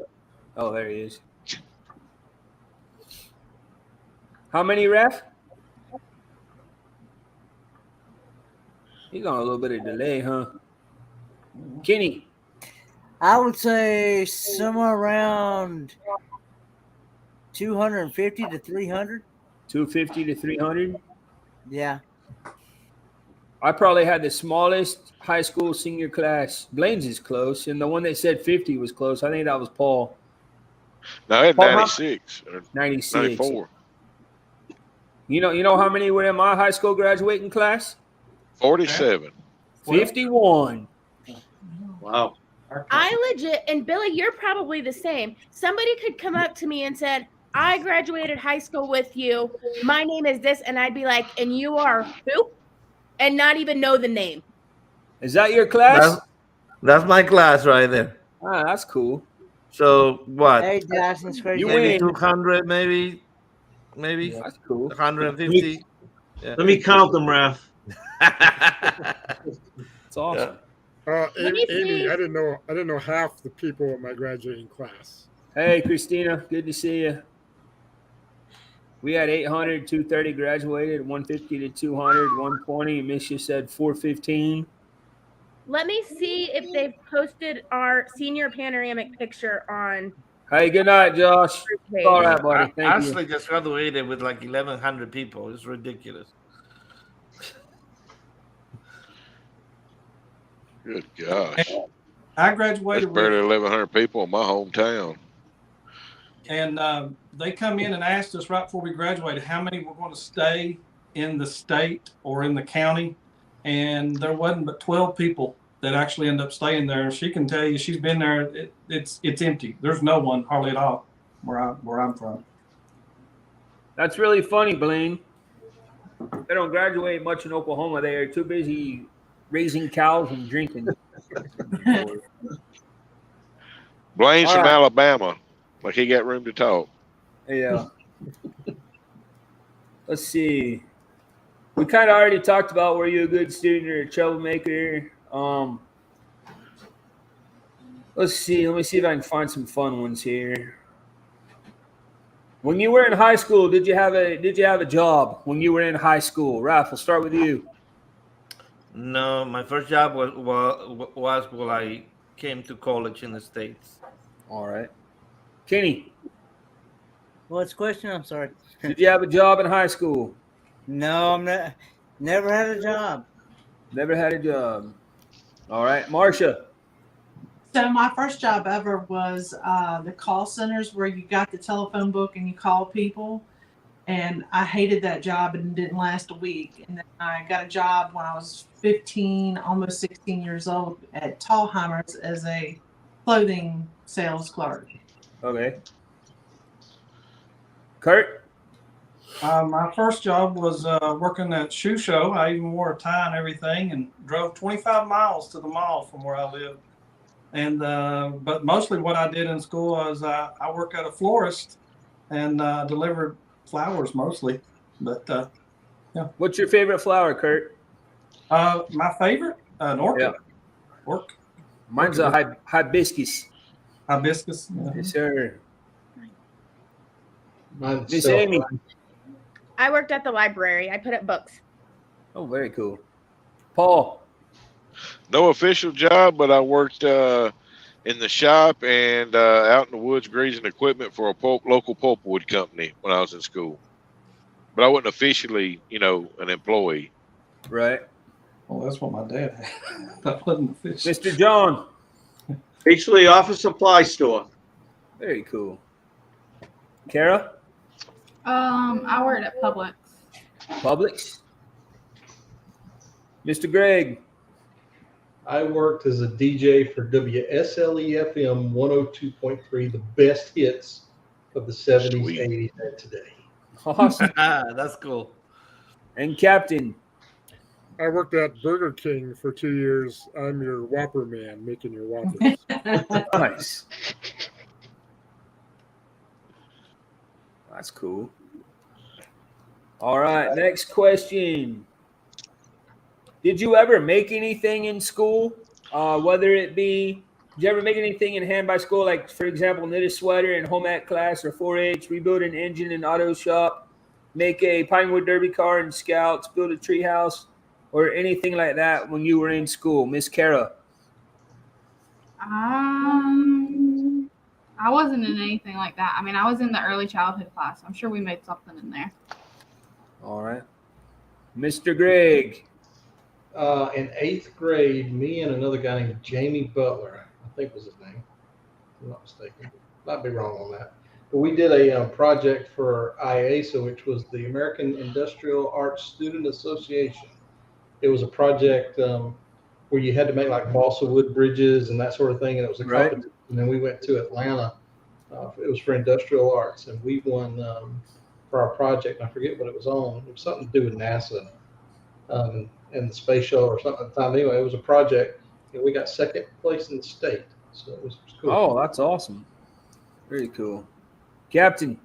Oh, there he is. How many, Raph? He's on a little bit of delay, huh? Kenny? I would say somewhere around 250 to 300. 250 to 300? Yeah. I probably had the smallest high school senior class. Blaine's is close, and the one that said 50 was close. I think that was Paul. No, it had Paul, 96 or 96. 94. You know how many were in my high school graduating class? 47. 51. Wow. I legit, and Billy, you're probably the same. Somebody could come up to me and said, I graduated high school with you. My name is this. And I'd be like, and you are who? And not even know the name. Is that your class? That's my class right there. Ah, that's cool. So what? Hey, Josh, that's crazy. You Maybe win. 200, maybe That's cool. 150. Yeah. Let me count them, Raph. It's awesome. Amy, I didn't know half the people in my graduating class. Hey, Christina, good to see you. We had 800, 230 graduated, 150 to 200, 120. Misha said 415. Let me see if they've posted our senior panoramic picture on. Hey, good night, Josh. Page. All right, buddy. Thank Ashley you. just graduated with like 1,100 people. It's ridiculous. Good gosh. I That's graduated with, barely 1,100 people in my hometown. and they come in and asked us right before we graduated how many were going to stay in the state or in the county, and there wasn't but 12 people that actually end up staying there. She can tell you she's been there. It's empty. There's no one hardly at all where I'm from. That's really funny, Blaine. They don't graduate much in Oklahoma. They are too busy raising cows and drinking. Blaine's All from right. Alabama. Like he got room to talk. Yeah. Let's see. We kind of already talked about were you a good student or a troublemaker. Let's see. Let me see if I can find some fun ones here. When you were in high school, did you have a job when you were in high school? Raph, we'll start with you. No, my first job was when I came to college in the States. All right. Kenny, What's the question? I'm sorry. did you have a job in high school? No, I'm not. Never had a job. Never had a job. All right. Marcia. So my first job ever was the call centers where you got the telephone book and you call people. And I hated that job and it didn't last a week. And then I got a job when I was 15, almost 16 years old at Tallheimer's as a clothing sales clerk. Okay. Kurt. My first job was working at Shoe Show. I even wore a tie and everything, and drove 25 miles to the mall from where I lived. And but mostly what I did in school was I worked at a florist and delivered flowers mostly. But yeah. What's your favorite flower, Kurt? My favorite, an orchid. Orchid. Mine's a hibiscus. Hibiscus. Yeah. Yes, sir. Miss Amy. I worked at the library. I put up books. Oh, very cool. Paul. No official job, but I worked in the shop and out in the woods greasing equipment for a local pulpwood company when I was in school. But I wasn't officially, an employee. Right. Well, that's what my dad had. That wasn't official. Mr. John. Actually, office supply store. Very cool. Kara? I worked at Publix. Publix? Mr. Greg? I worked as a DJ for WSLE-FM 102.3, the best hits of the 70s, Sweet. 80s, and today. Awesome. That's cool. And Captain? I worked at Burger King for 2 years. I'm your Whopper man, making your Whoppers. Nice. That's cool. All right, next question. Did you ever make anything in school? Whether it be, did you ever make anything in hand by school, like, for example, knit a sweater in home ec class or 4-H, rebuild an engine in auto shop, make a Pinewood Derby car in Scouts, build a tree house, or anything like that when you were in school? Miss Kara? I wasn't in anything like that. I mean, I was in the early childhood class. I'm sure we made something in there. All right. Mr. Greg? In 8th grade, me and another guy named Jamie Butler, I think was his name, if I'm not mistaken. Might be wrong on that. But we did a project for IASA, which was the American Industrial Arts Student Association. It was a project where you had to make like balsa wood bridges and that sort of thing, and it was a competition. And then we went to Atlanta. It was for industrial arts, and we won for our project. I forget what it was on. It was something to do with NASA and the space shuttle or something at the time. Anyway, it was a project, and we got 2nd place in the state. So it was cool. Oh, that's awesome. Very cool. Captain?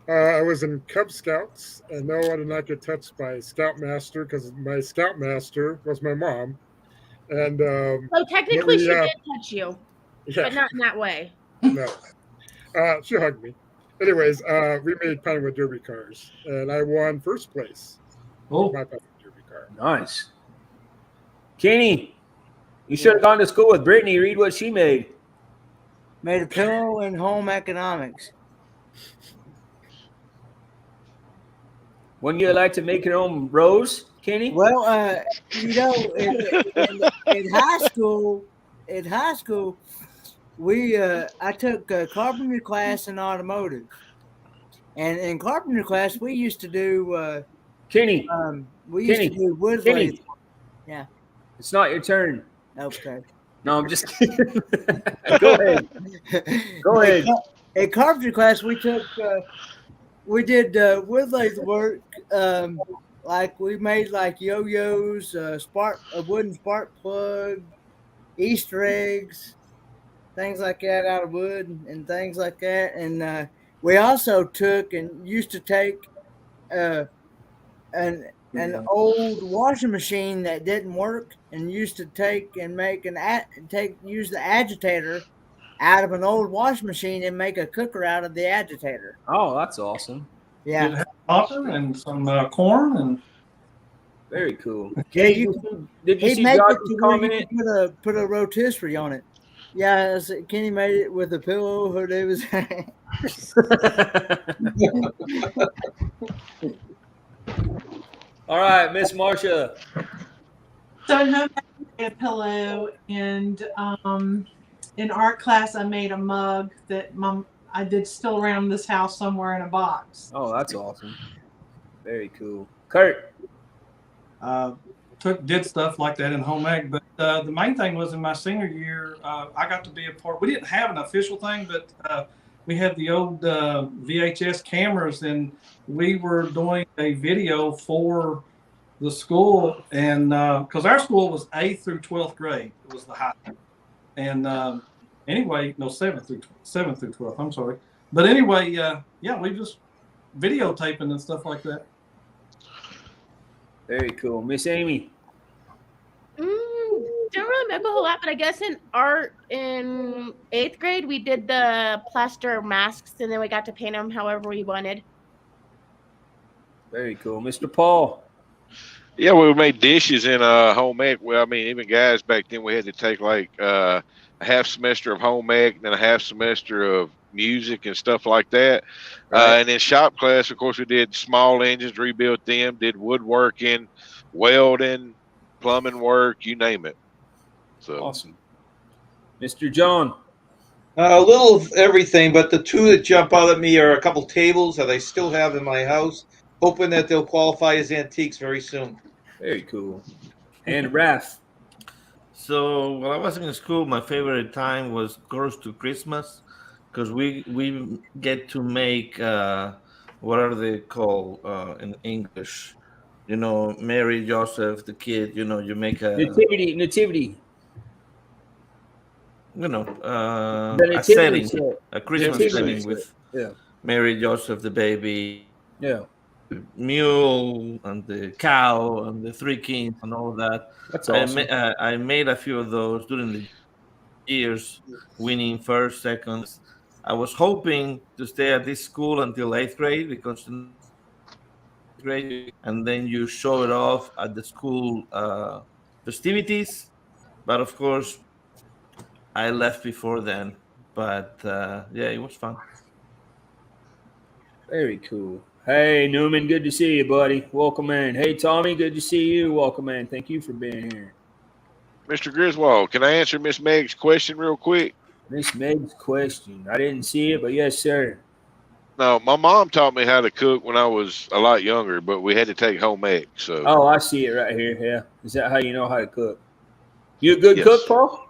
I was in Cub Scouts, and no, I did not get touched by Scoutmaster because my Scoutmaster was my mom. And So technically, she did touch you, but not in that way. No, she hugged me. Anyways, we made Pinewood Derby cars, and I won 1st place. Oh, my Pinewood Derby car. Nice. Kenny, you should have gone to school with Brittany. Read what she made. Made a pillow in home economics. Wouldn't you like to make your own rose, Kenny? Well, in high school, I took a carpentry class in automotive, and in carpentry class we used to do Kenny. Used to do wood lathe. Yeah. It's not your turn. Okay. No, I'm just kidding. Go ahead. Go ahead. In carpentry class, we did wood lathe work. Like we made like yo-yos, a wooden spark plug, Easter eggs, things like that out of wood and things like that. And we also took and used to take an old washing machine that didn't work, and used to take and use the agitator out of an old washing machine and make a cooker out of the agitator. Oh, that's awesome. Yeah. It had popper and some corn and. Very cool. Yeah, did you see make Josh's it comment? Put a rotisserie on it. Yeah, Kenny made it with a pillow. Her name was. All right, Miss Marcia. So in home ec, I made a pillow, and in art class I made a mug that I did still around this house somewhere in a box. Oh, that's awesome. Very cool. Kurt. Did stuff like that in home ec, but the main thing was in my senior year, I got to be a part. We didn't have an official thing, but we had the old VHS cameras, and we were doing a video for the school, and because our school was 8th through 12th grade, it was the high, and anyway, no 7th through 12th. I'm sorry, but anyway, yeah, we just videotaping and stuff like that. Very cool. Miss Amy. Don't really remember a whole lot, but I guess in art in 8th grade, we did the plaster masks, and then we got to paint them however we wanted. Very cool. Mr. Paul. Yeah, we made dishes in home ec. Well, I mean, even guys back then, we had to take like a half semester of home ec, and then a half semester of music and stuff like that. Right. And then shop class, of course, we did small engines, rebuilt them, did woodworking, welding, plumbing work, you name it. So Awesome. Mr. John. A little of everything, but the two that jump out at me are a couple tables that I still have in my house, hoping that they'll qualify as antiques very soon. Very cool. And Raph. So while I was in school, my favorite time was close to Christmas because we get to make what are they called in English? You know, Mary, Joseph, the kid. You know, you make a Nativity. You know, The a setting, set. a Christmas Nativity setting set. with Yeah. Mary, Joseph, the baby, Yeah. the mule, and the cow, and the three kings, and all of that. That's awesome. I made a few of those during the years, winning first, seconds. I was hoping to stay at this school until 8th grade because in 8th grade, and then you show it off at the school festivities. But of course, I left before then. But yeah, it was fun. Very cool. Hey, Newman, good to see you, buddy. Welcome in. Hey, Tommy, good to see you. Welcome in. Thank you for being here. Mr. Griswold, can I answer Miss Meg's question real quick? Miss Meg's question. I didn't see it, but yes, sir. No, my mom taught me how to cook when I was a lot younger, but we had to take home ec. So. Oh, I see it right here. Yeah. Is that how you know how to cook? You a good Yes. cook, Paul?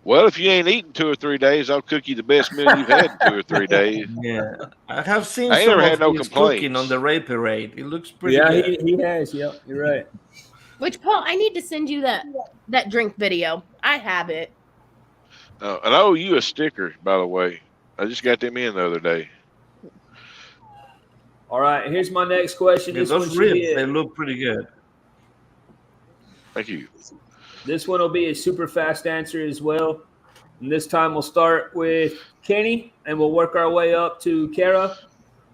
Well, if you ain't eaten 2 or 3 days, I'll cook you the best meal you've had in 2 or 3 days. Yeah, I have seen I ain't some never had of no his complaints. cooking on the raid parade. It looks pretty Yeah, good. he has. Yep, you're right. Which, Paul, I need to send you that drink video. I have it. And I owe you a sticker, by the way. I just got them in the other day. All right, here's my next question. Yeah, This one those should ribs, be they look pretty good. Thank you. This one will be a super fast answer as well. And this time we'll start with Kenny and we'll work our way up to Kara.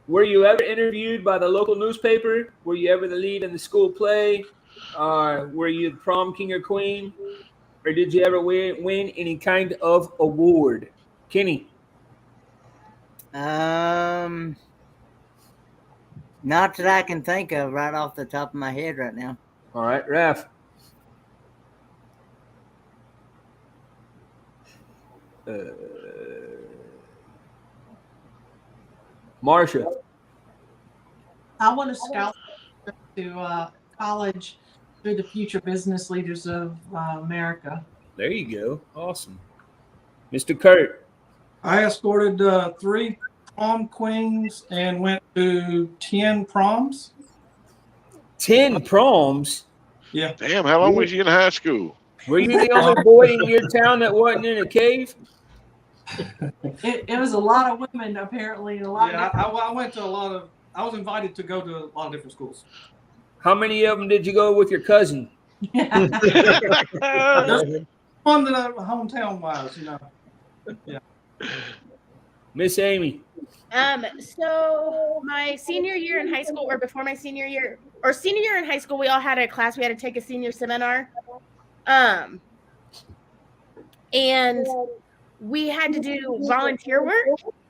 Were you ever interviewed by the local newspaper? Were you ever the lead in the school play? Were you the prom king or queen? Or did you ever win any kind of award? Kenny. Not that I can think of right off the top of my head right now. All right, Raph. Marsha. I want a scholarship to college through the Future Business Leaders of America. There you go. Awesome. Mr. Kurt. I escorted 3 prom queens and went to 10 proms. 10 proms? Yeah. Damn, how long was you in high school? Were you the only boy in your town that wasn't in a cave? It was a lot of women, apparently. A lot Yeah, of I went to a lot of. I was invited to go to a lot of different schools. How many of them did you go with your cousin? There's one that I hometown wise, you know. Yeah. Miss Amy. So my senior year in high school, or before my senior year, or senior year in high school, we all had a class. We had to take a senior seminar, and we had to do volunteer work.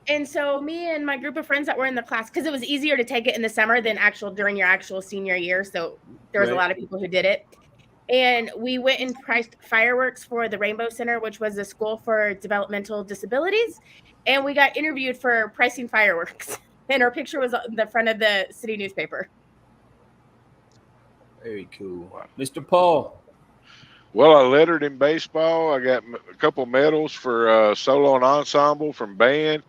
And so me and my group of friends that were in the class, because it was easier to take it in the summer than during your actual senior year. So there was a lot of people who did it. And we went and priced fireworks for the Rainbow Center, which was a school for developmental disabilities. And we got interviewed for pricing fireworks. And our picture was on the front of the city newspaper. Very cool. Mr. Paul. Well, I lettered in baseball. I got a couple medals for solo and ensemble from band,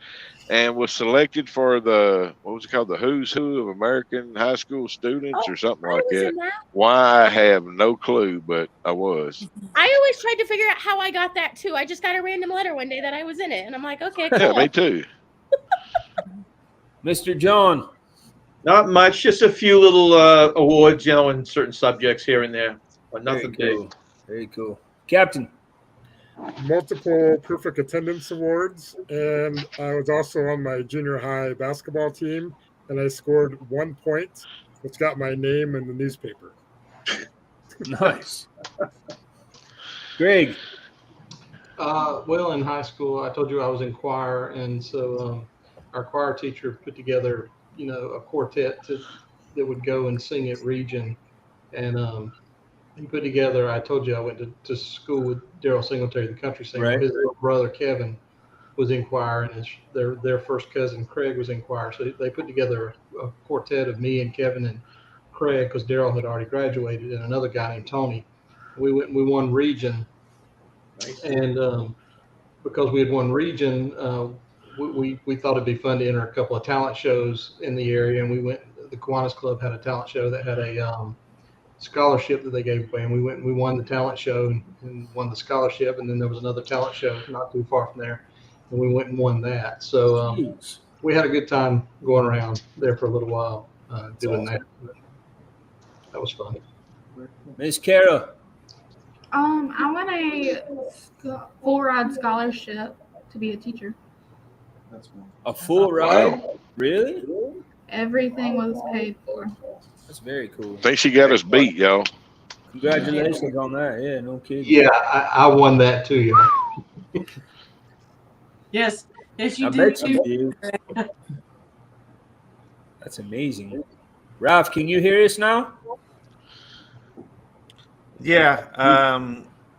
and was selected for the, what was it called, the Who's Who of American High School Students or something like that. Why, I have no clue, but I was. I always tried to figure out how I got that too. I just got a random letter one day that I was in it, and I'm like, okay, cool. Yeah, me too. Mr. John. Not much, just a few little awards, you know, in certain subjects here and there, but nothing Very big. Very cool. Captain. Multiple perfect attendance awards, and I was also on my junior high basketball team, and I scored 1 point It's got my name in the newspaper. Nice. Greg. Well, in high school, I told you I was in choir, and so our choir teacher put together, a quartet that would go and sing at Region, and he put together. I told you I went to school with Daryl Singletary, the country singer. Right. His little brother Kevin was in choir, and their first cousin Craig was in choir. So they put together a quartet of me and Kevin and Craig, because Daryl had already graduated, and another guy named Tony. We went and we won Region, and because we had won Region, we thought it'd be fun to enter a couple of talent shows in the area, and we went. The Kiwanis Club had a talent show that had a scholarship that they gave away, and we went and we won the talent show and won the scholarship, and then there was another talent show not too far from there, and we went and won that. So we had a good time going around there for a little while doing that. That was fun. Miss Kara. I won a full ride scholarship to be a teacher. A full ride? Really? Everything was paid for. That's very cool. I think she got us beat, y'all. Congratulations on that. Yeah, no kidding. Yeah, I won that too, y'all. Yes, you I did. bet you did. That's amazing. Ralph, can you hear us now? Yeah.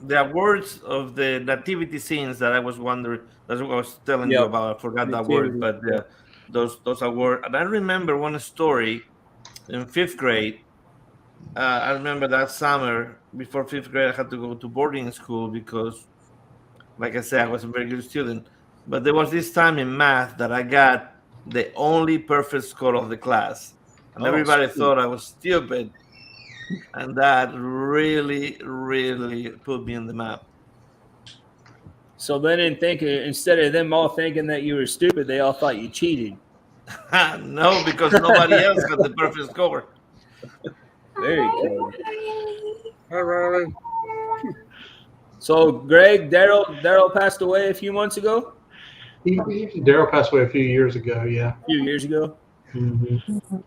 The awards of the nativity scenes that I was wondering, that's what I was telling you about. I forgot that word, but those awards. And I remember one story in 5th grade. I remember that summer before 5th grade, I had to go to boarding school because, like I said, I was a very good student. But there was this time in math that I got the only perfect score of the class. And everybody thought I was stupid. And that really, really put me in the map. So then instead of them all thinking that you were stupid, they all thought you cheated. No, because nobody else got the perfect score. Very cool. Hi, Riley. So, Greg, Daryl passed away a few months ago? Daryl passed away a few years ago, yeah. A few years ago? Mm-hmm.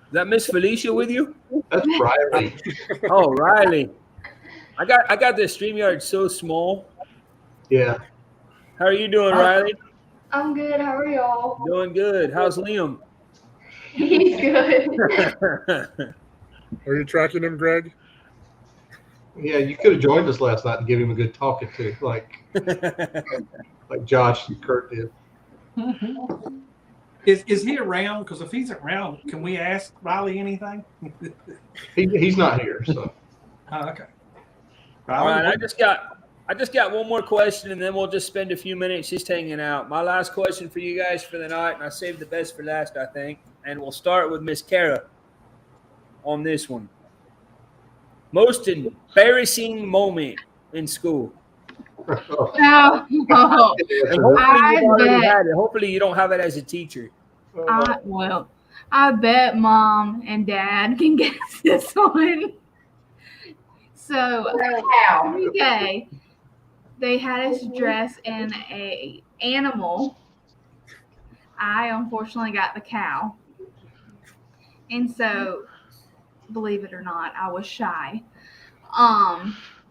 Is that Miss Felicia with you? That's Riley. Oh, Riley. I got this StreamYard so small. Yeah. How are you doing, Riley? I'm good. How are y'all? Doing good. How's Liam? He's good. Are you tracking him, Greg? Yeah, you could have joined us last night and give him a good talking to, like Josh and Kurt did. Is he around? Because if he's around, can we ask Riley anything? He's not here, so. Oh, okay. All right, I just got one more question, and then we'll just spend a few minutes just hanging out. My last question for you guys for the night, and I saved the best for last, I think. And we'll start with Miss Kara on this one. Most embarrassing moment in school. No. Hopefully you don't have it as a teacher. I bet Mom and Dad can guess this one. So, okay, they had us dress in a animal. I unfortunately got the cow. And so, believe it or not, I was shy.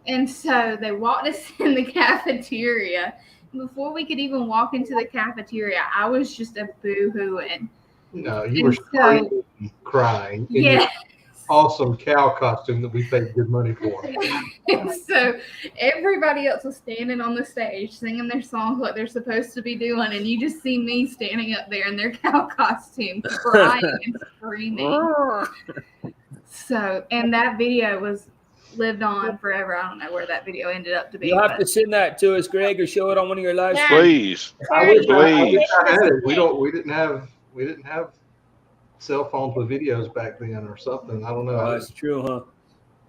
And so they walked us in the cafeteria. Before we could even walk into the cafeteria, I was just a boo-hooing. No, you were screaming, crying. Yes. Awesome cow costume that we paid good money for. And so everybody else was standing on the stage singing their songs like they're supposed to be doing, and you just see me standing up there in their cow costume crying and screaming. So, and that video was lived on forever. I don't know where that video ended up to be. You'll have to send that to us, Greg, or show it on one of your live streams. Please. I wish Please. I had it. We didn't have cell phones with videos back then or something. I don't know. Oh, that's true, huh?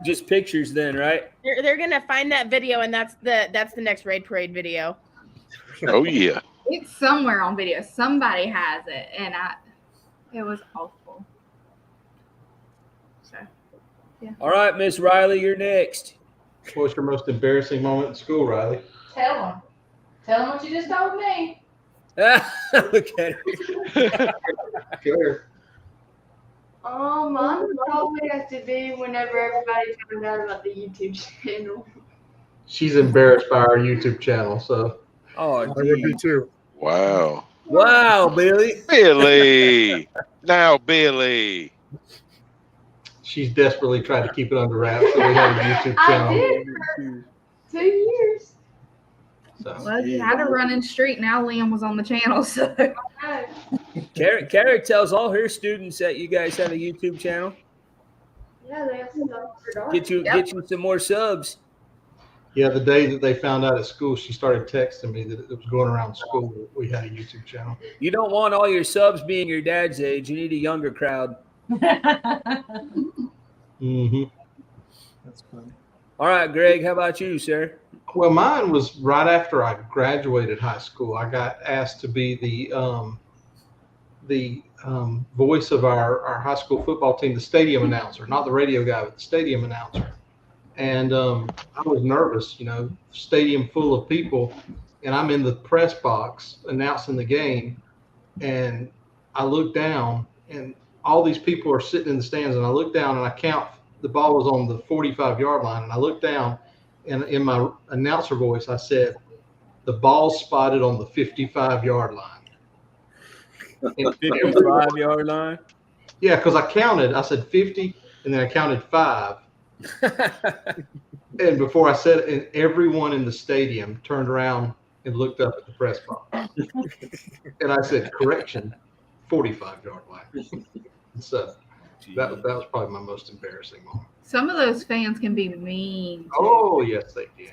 Just pictures then, right? They're gonna find that video, and that's the next Raid Parade video. Oh yeah. It's somewhere on video. Somebody has it, and it was awful. So, yeah. All right, Miss Riley, you're next. What's your most embarrassing moment in school, Riley? Tell them what you just told me. Look at her. Sure. Mine would probably have to be whenever everybody found out about the YouTube channel. She's embarrassed by our YouTube channel, so. Oh, I would be too. Wow. Wow, Billy. Billy. Now, Billy. She's desperately tried to keep it under wraps, so we have a YouTube channel. I did for 2 years. So. Well, you had a running streak. Now Liam was on the channel, so. Carrick tells all her students that you guys have a YouTube channel. Yeah, they have stuff for dogs. Get you some more subs. Yeah, the day that they found out at school, she started texting me that it was going around school that we had a YouTube channel. You don't want all your subs being your dad's age. You need a younger crowd. Mm-hmm. That's funny. All right, Greg, how about you, sir? Well, mine was right after I graduated high school. I got asked to be the voice of our high school football team, the stadium announcer, not the radio guy, but the stadium announcer. And I was nervous, stadium full of people, and I'm in the press box announcing the game, and I look down, and all these people are sitting in the stands, and I look down, and I count. The ball was on the 45-yard line, and I looked down, and in my announcer voice, I said, "The ball spotted on the 55-yard line." 55-yard line? Yeah, because I counted. I said 50, and then I counted 5. And before I said it, and everyone in the stadium turned around and looked up at the press box. And I said, "Correction, 45-yard line." So that was probably my most embarrassing moment. Some of those fans can be mean. Oh, yes, they can.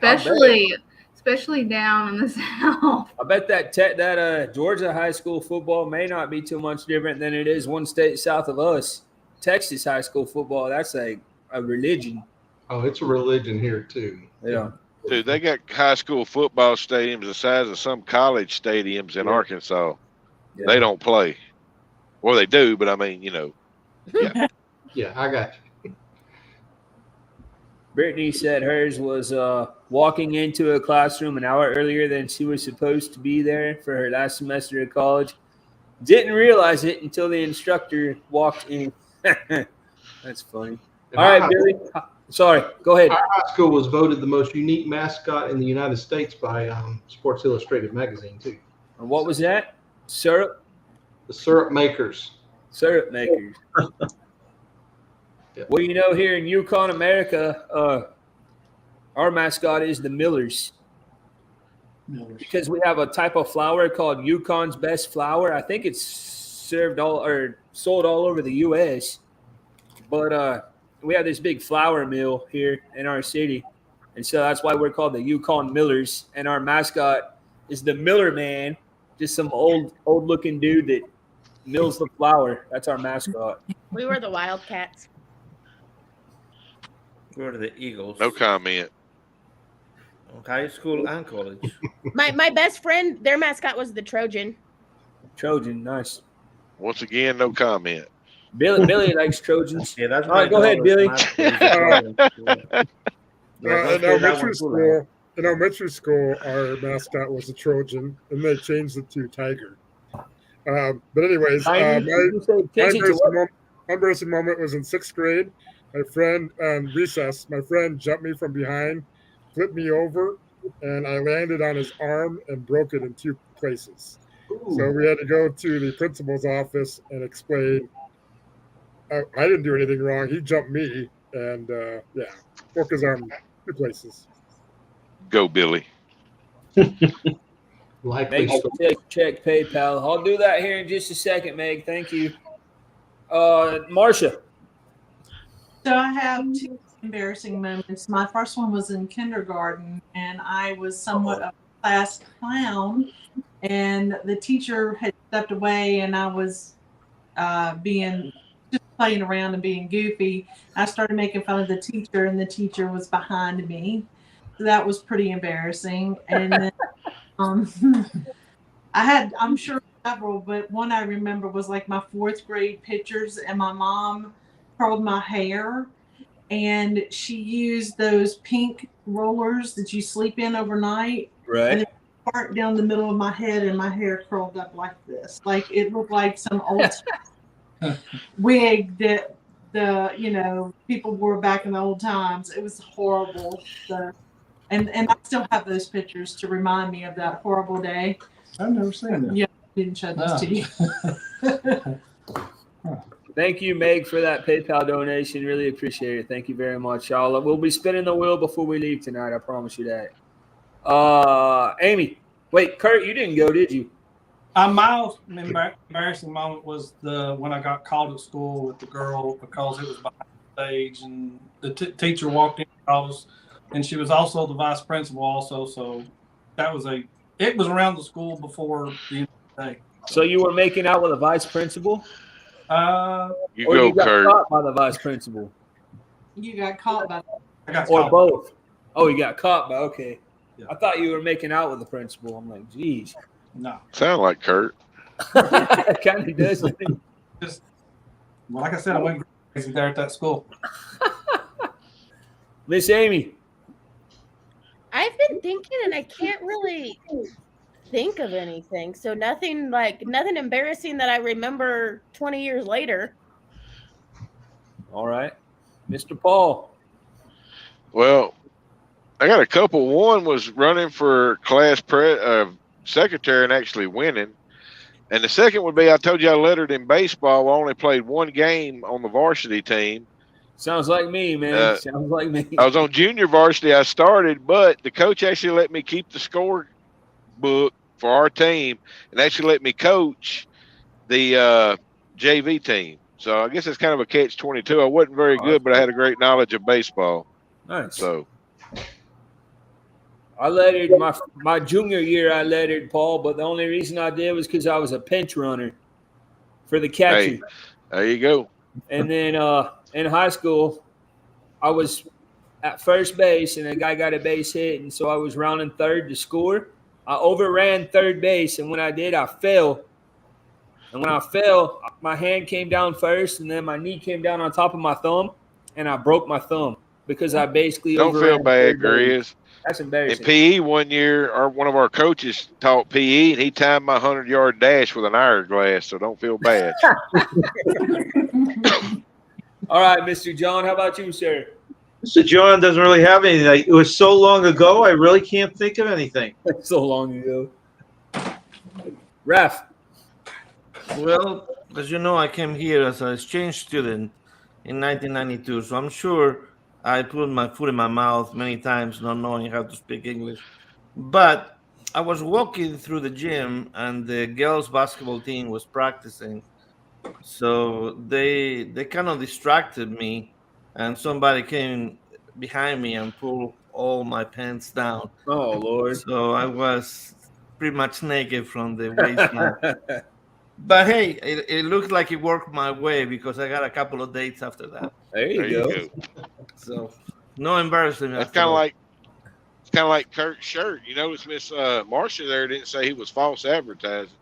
Especially down in the South. I bet that Georgia high school football may not be too much different than it is one state south of us. Texas high school football, that's a religion. Oh, it's a religion here, too. Yeah. Dude, they got high school football stadiums the size of some college stadiums in Arkansas. Yeah. They don't play. Well, they do, but I mean, yeah. Yeah, I got you. Brittany said hers was walking into a classroom an hour earlier than she was supposed to be there for her last semester of college. Didn't realize it until the instructor walked in. That's funny. All right, Billy. Sorry, go ahead. Our high school was voted the most unique mascot in the United States by Sports Illustrated magazine, too. And what was that? Syrup? The Syrup Makers. Syrup Makers. Yeah. Well, here in Yukon, America, our mascot is the Millers. Because we have a type of flour called Yukon's Best Flour. I think it's sold all over the U.S. But we have this big flour mill here in our city, and so that's why we're called the Yukon Millers. And our mascot is the Miller Man, just some old-looking dude that mills the flour. That's our mascot. We were the Wildcats. We were the Eagles. No comment. High school and college. My best friend, their mascot was the Trojan. Trojan, nice. Once again, no comment. Billy likes Trojans. Yeah, that's all right. Go ahead, Billy. In elementary school, our mascot was a Trojan, and they changed it to Tiger. But anyways, my embarrassing moment was in 6th grade. My friend recess, my friend jumped me from behind, flipped me over, and I landed on his arm and broke it in 2 places. Ooh. So we had to go to the principal's office and explain. I didn't do anything wrong. He jumped me, and broke his arm 2 places. Go, Billy. Make sure to check PayPal. I'll do that here in just a second, Meg. Thank you. Marcia. So I have 2 embarrassing moments. My first one was in kindergarten, and I was somewhat of a class clown, and the teacher had stepped away, and I was just playing around and being goofy. I started making fun of the teacher, and the teacher was behind me. So that was pretty embarrassing. And then I'm sure several, but one I remember was like my 4th grade pictures, and my mom curled my hair, and she used those pink rollers that you sleep in overnight. Right. And it part down the middle of my head, and my hair curled up like this. Like it looked like some old wig that people wore back in the old times. It was horrible. And I still have those pictures to remind me of that horrible day. I've never seen that. Yeah, I didn't show those to you. Thank you, Meg, for that PayPal donation. Really appreciate it. Thank you very much. We'll be spinning the wheel before we leave tonight. I promise you that. Amy, wait, Kurt, you didn't go, did you? My most embarrassing moment was when I got called at school with the girl because it was behind the stage, and the teacher walked in and she was also the vice principal also. So it was around the school before the end of the day. So you were making out with a vice principal? You or go, you got Kurt. caught by the vice principal? You got caught by or both? Oh, you got caught by, okay. Yeah. I thought you were making out with the principal. I'm like, geez. No. Sound like Kurt. Kind of does. Just, like I said, I went crazy there at that school. Miss Amy. I've been thinking, and I can't really think of anything. So nothing embarrassing that I remember 20 years later. All right. Mr. Paul. Well, I got a couple. One was running for class secretary and actually winning. And the second would be, I told you I lettered in baseball. I only played one game on the varsity team. Sounds like me, man. Sounds like me. I was on junior varsity. I started, but the coach actually let me keep the score book for our team and actually let me coach the JV team. So I guess it's kind of a catch-22. I wasn't very good, but I had a great knowledge of baseball. Nice. So I lettered my junior year. I lettered, Paul, but the only reason I did was because I was a pinch runner for the catcher. Hey, there you go. And then in high school, I was at first base, and a guy got a base hit, and so I was rounding third to score. I overran third base, and when I did, I fell. And when I fell, my hand came down first, and then my knee came down on top of my thumb, and I broke my thumb because I basically Don't overran feel bad, third base. Grizz. That's embarrassing. In PE one year, one of our coaches taught PE, and he timed my 100-yard dash with an hourglass, so don't feel bad. All right, Mr. John, how about you, sir? Mr. John doesn't really have anything. It was so long ago, I really can't think of anything. So long ago. Raf. Well, as you know, I came here as an exchange student in 1992, so I'm sure I put my foot in my mouth many times not knowing how to speak English. But I was walking through the gym, and the girls' basketball team was practicing. So they kind of distracted me, and somebody came behind me and pulled all my pants down. Oh, Lord. So I was pretty much naked from the waistline. But hey, it looked like it worked my way because I got a couple of dates after that. There you go. So no embarrassment. It's kind of like Kurt's shirt. You notice Miss Marcia there didn't say he was false advertising.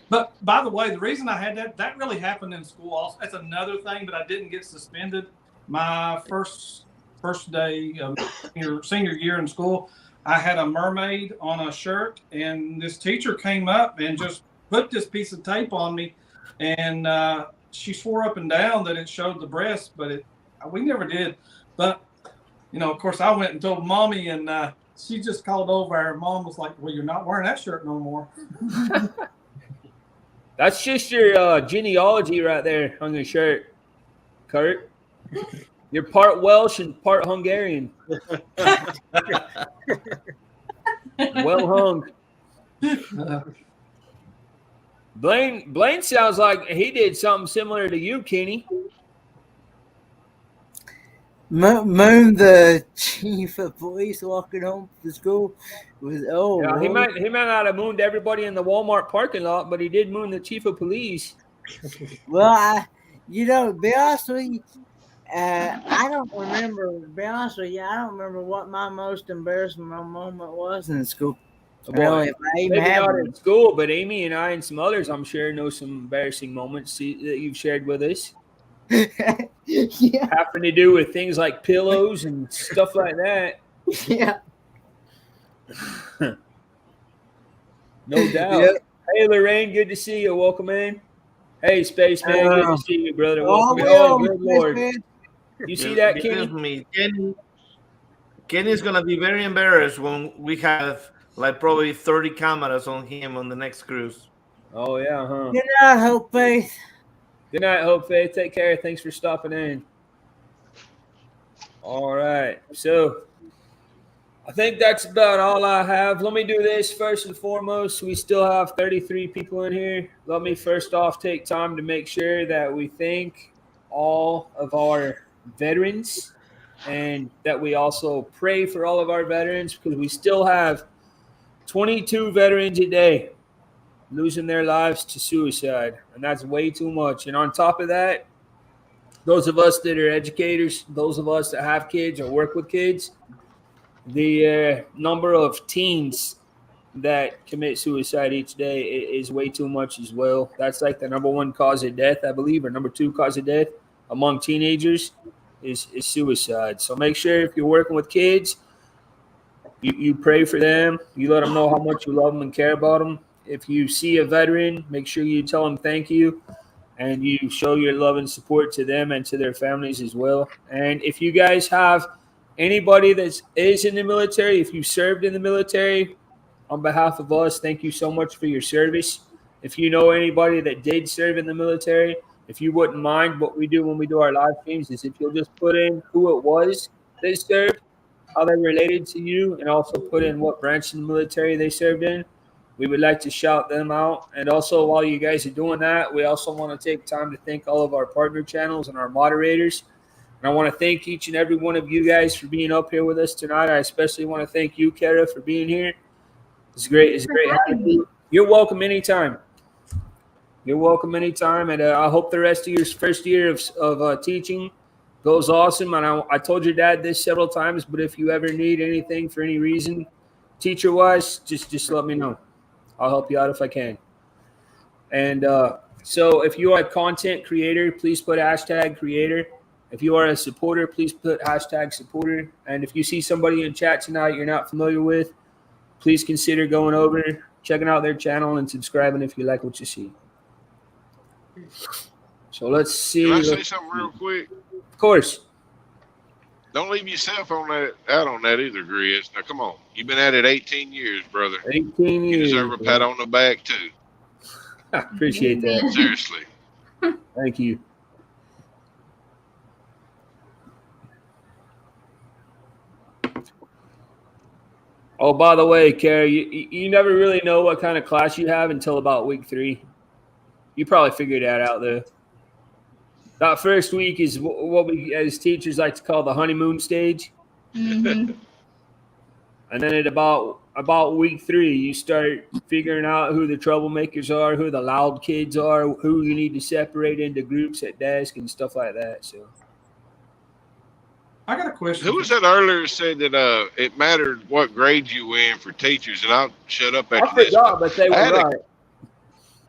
But by the way, the reason I had that really happened in school also. That's another thing, but I didn't get suspended. My first day of senior year in school, I had a mermaid on a shirt, and this teacher came up and just put this piece of tape on me, and she swore up and down that it showed the breast, but we never did. But of course, I went and told mommy, and she just called over. Our mom was like, "Well, you're not wearing that shirt no more." That's just your genealogy right there on your shirt, Kurt. You're part Welsh and part Hungarian. Well hung. Blaine sounds like he did something similar to you, Kenny. Moon, the chief of police, walking home from school with He might not have mooned everybody in the Walmart parking lot, but he did moon the chief of police. Well, to be honest with you, I don't remember. To be honest with you, I don't remember what my most embarrassing moment was in school. Really, if I even Maybe have not one. in school, but Amy and I and some others, I'm sure, know some embarrassing moments that you've shared with us. Yeah. Having to do with things like pillows and stuff like that. Yeah. No doubt. Yep. Hey, Lorraine, good to see you. Welcome in. Hey, Spaceman, good to see you, brother. Oh, Welcome in. we Oh, on, good Lord. Spaceman. You see that, Kenny? Believe me, Kenny's gonna be very embarrassed when we have like probably 30 cameras on him on the next cruise. Oh, yeah, huh? Good night, Hope Faith. Good night, Hope Faith. Take care. Thanks for stopping in. All right. So I think that's about all I have. Let me do this first and foremost. We still have 33 people in here. Let me first off take time to make sure that we thank all of our veterans and that we also pray for all of our veterans because we still have 22 veterans a day losing their lives to suicide, and that's way too much. And on top of that, those of us that are educators, those of us that have kids or work with kids, the number of teens that commit suicide each day is way too much as well. That's like the number one cause of death, I believe, or number two cause of death among teenagers is suicide. So make sure if you're working with kids, you pray for them. You let them know how much you love them and care about them. If you see a veteran, make sure you tell them thank you and you show your love and support to them and to their families as well. And if you guys have anybody that is in the military, if you served in the military, on behalf of us, thank you so much for your service. If you know anybody that did serve in the military, if you wouldn't mind, what we do when we do our live streams is if you'll just put in who it was they served, how they related to you, and also put in what branch in the military they served in. We would like to shout them out. And also, while you guys are doing that, we also want to take time to thank all of our partner channels and our moderators. And I want to thank each and every one of you guys for being up here with us tonight. I especially want to thank you, Kara, for being here. It's great. It's great having you. You're welcome anytime. You're welcome anytime. And I hope the rest of your first year of teaching goes awesome. And I told your dad this several times, but if you ever need anything for any reason, teacher-wise, just let me know. I'll help you out if I can. And so if you are a content creator, please put hashtag creator. If you are a supporter, please put hashtag supporter. And if you see somebody in chat tonight you're not familiar with, please consider going over, checking out their channel, and subscribing if you like what you see. So let's see. Can I say something real quick? Of course. Don't leave yourself on that out on that either, Grizz. Now, come on. You've been at it 18 years, brother. 18 years. You deserve a pat on the back, too. I appreciate that. Seriously. Thank you. Oh, by the way, Carrie, you never really know what kind of class you have until about week 3. You probably figured that out, though. That first week is what we as teachers like to call the honeymoon stage. Mm-hmm. And then at about week 3, you start figuring out who the troublemakers are, who the loud kids are, who you need to separate into groups at desk and stuff like that. So I got a question. Who was that earlier said that it mattered what grade you were in for teachers? And I'll shut up after I forgot, but they were right.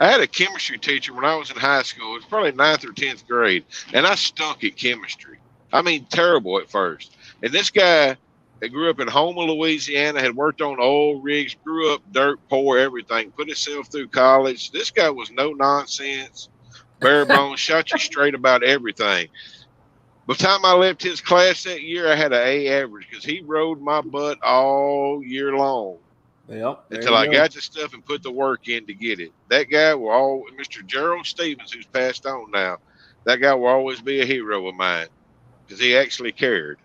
I had a chemistry teacher when I was in high school. It was probably 9th or 10th grade, and I stunk at chemistry. I mean, terrible at first. And this guy that grew up in Houma, Louisiana, had worked on oil rigs, grew up dirt poor, everything, put himself through college. This guy was no nonsense, bare bones, shot you straight about everything. By the time I left his class that year, I had an A average because he rode my butt all year long. Yep, until I got the stuff and put the work in to get it. That guy will always, Mr. Gerald Stevens, who's passed on now, that guy will always be a hero of mine because he actually cared.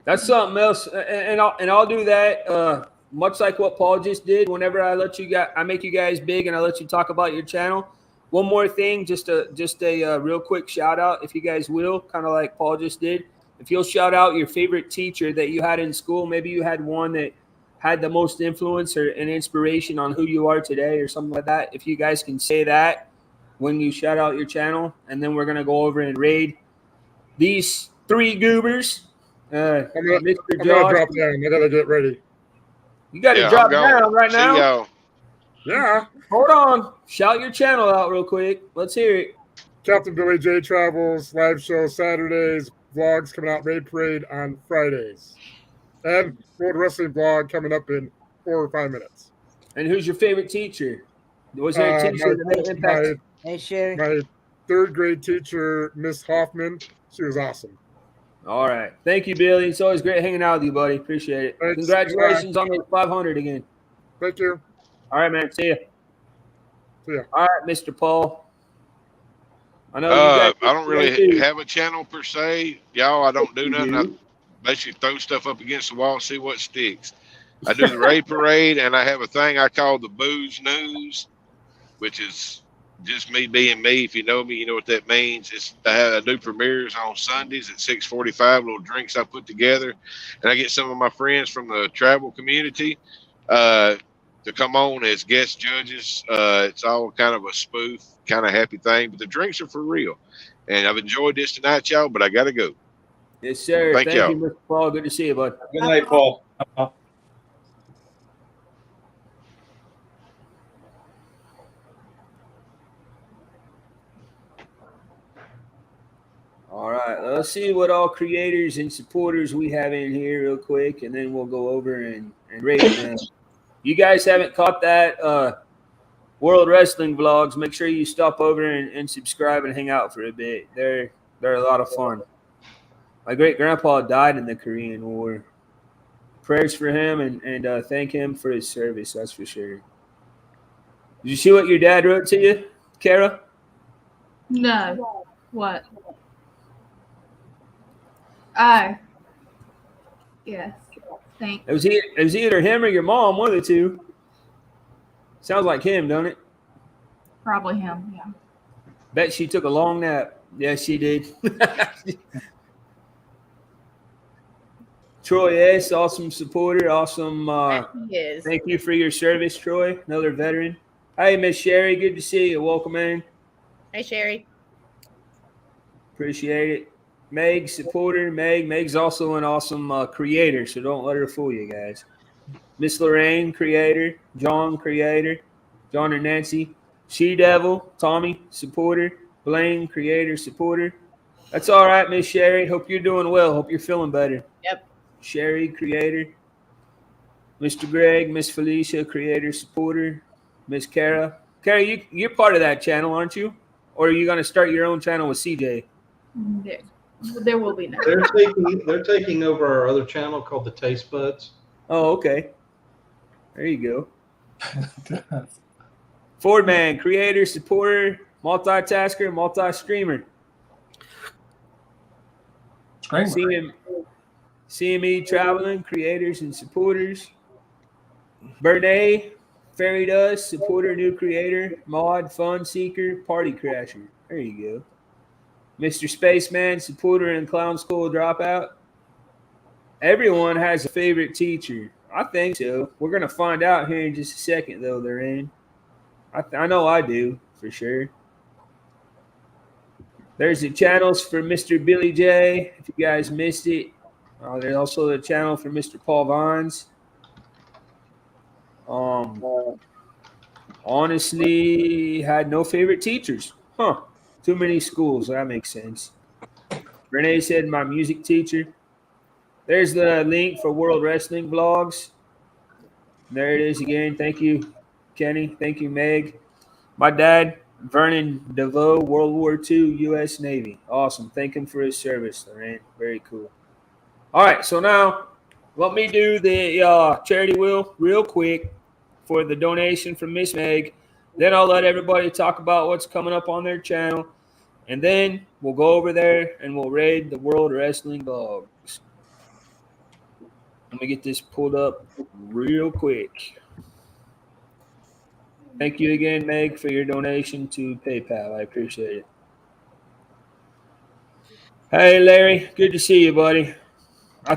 That's something else, and I'll do that. Much like what Paul just did. Whenever I make you guys big, and I let you talk about your channel. One more thing, just a real quick shout out, if you guys will, kind of like Paul just did. If you'll shout out your favorite teacher that you had in school, maybe you had one that had the most influence or an inspiration on who you are today or something like that. If you guys can say that when you shout out your channel, and then we're going to go over and raid these 3 goobers. Mr. I'm gonna drop down. I got to get ready. You got to drop down right now? Y'all. Yeah. Hold on. Shout your channel out real quick. Let's hear it. Captain Billy J Travels, live show Saturdays, vlogs coming out Raid Parade on Fridays. And World Wrestling vlog coming up in 4 or 5 minutes. And who's your favorite teacher? Was there a teacher that made an impact? Hey, Sherry. My third grade teacher, Miss Hoffman, she was awesome. All right. Thank you, Billy. It's always great hanging out with you, buddy. Appreciate it. Thanks. Congratulations on the 500 again. Thank you. All right, man. See ya. See ya. All right, Mr. Paul. I know I don't really have a channel per se, y'all. I don't do nothing. I basically throw stuff up against the wall, see what sticks. I do the raid parade, and I have a thing I call the booze news, which is just me being me. If you know me, you know what that means. I do premieres on Sundays at 6:45. Little drinks I put together, and I get some of my friends from the travel community to come on as guest judges. It's all kind of a spoof, kind of happy thing, but the drinks are for real. And I've enjoyed this tonight, y'all, but I got to go. Yes, sir. Thank you, y'all. Mr. Paul. Good to see you, bud. Good night, Paul. All right. Let's see what all creators and supporters we have in here real quick, and then we'll go over and rate them. You guys haven't caught that World Wrestling vlogs, make sure you stop over and subscribe and hang out for a bit. They're a lot of fun. My great grandpa died in the Korean War. Prayers for him and thank him for his service. That's for sure. Did you see what your dad wrote to you, Kara? No. What? Oh. Yes. Thanks. It was either him or your mom, one of the two. Sounds like him, don't it? Probably him, yeah. Bet she took a long nap. Yes, she did. Troy S., awesome supporter, awesome. Yes. Thank you for your service, Troy. Another veteran. Hey, Miss Sherry, good to see you. Welcome in. Hey, Sherry. Appreciate it. Meg, supporter. Meg's also an awesome creator, so don't let her fool you guys. Miss Lorraine, creator. John, creator. John and Nancy. She-Devil, Tommy, supporter. Blaine, creator, supporter. That's all right, Miss Sherry. Hope you're doing well. Hope you're feeling better. Yep. Sherry, creator. Mr. Greg, Miss Felicia, creator, supporter. Miss Kara. Kara, you're part of that channel, aren't you? Or are you going to start your own channel with CJ? There will be none. They're taking over our other channel called the Taste Buds. Oh, okay. There you go. Ford Man, creator, supporter, multitasker, multi-streamer. CME traveling, creators and supporters. Bernay, Fairy Dust, supporter, new creator, mod, fun seeker, party crasher. There you go. Mr. Spaceman, supporter and clown school dropout. Everyone has a favorite teacher. I think so. We're going to find out here in just a second, though, they're in. I know I do, for sure. There's the channels for Mr. Billy J, if you guys missed it. There's also the channel for Mr. Paul Vines. Honestly, had no favorite teachers. Huh. Too many schools. That makes sense. Renee said my music teacher. There's the link for World Wrestling vlogs. There it is again. Thank you, Kenny. Thank you, Meg. My dad, Vernon DeVoe, World War II, U.S. Navy. Awesome. Thank him for his service, Lorraine. Very cool. All right, so now let me do the charity wheel real quick for the donation from Miss Meg. Then I'll let everybody talk about what's coming up on their channel. And then we'll go over there and we'll raid the World Wrestling vlogs. Let me get this pulled up real quick. Thank you again, Meg, for your donation to PayPal. I appreciate it. Hey, Larry. Good to see you, buddy.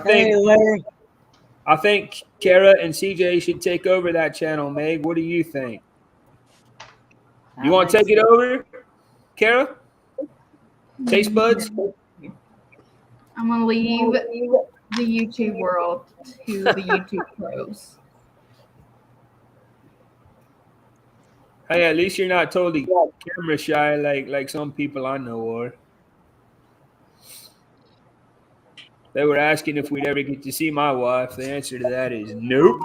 Hey, Larry. I think Kara and CJ should take over that channel, Meg. What do you think? You want to take it over, Kara? Taste buds? I'm going to leave the YouTube world to the YouTube pros. Hey, at least you're not totally camera shy like some people I know are. They were asking if we'd ever get to see my wife. The answer to that is nope.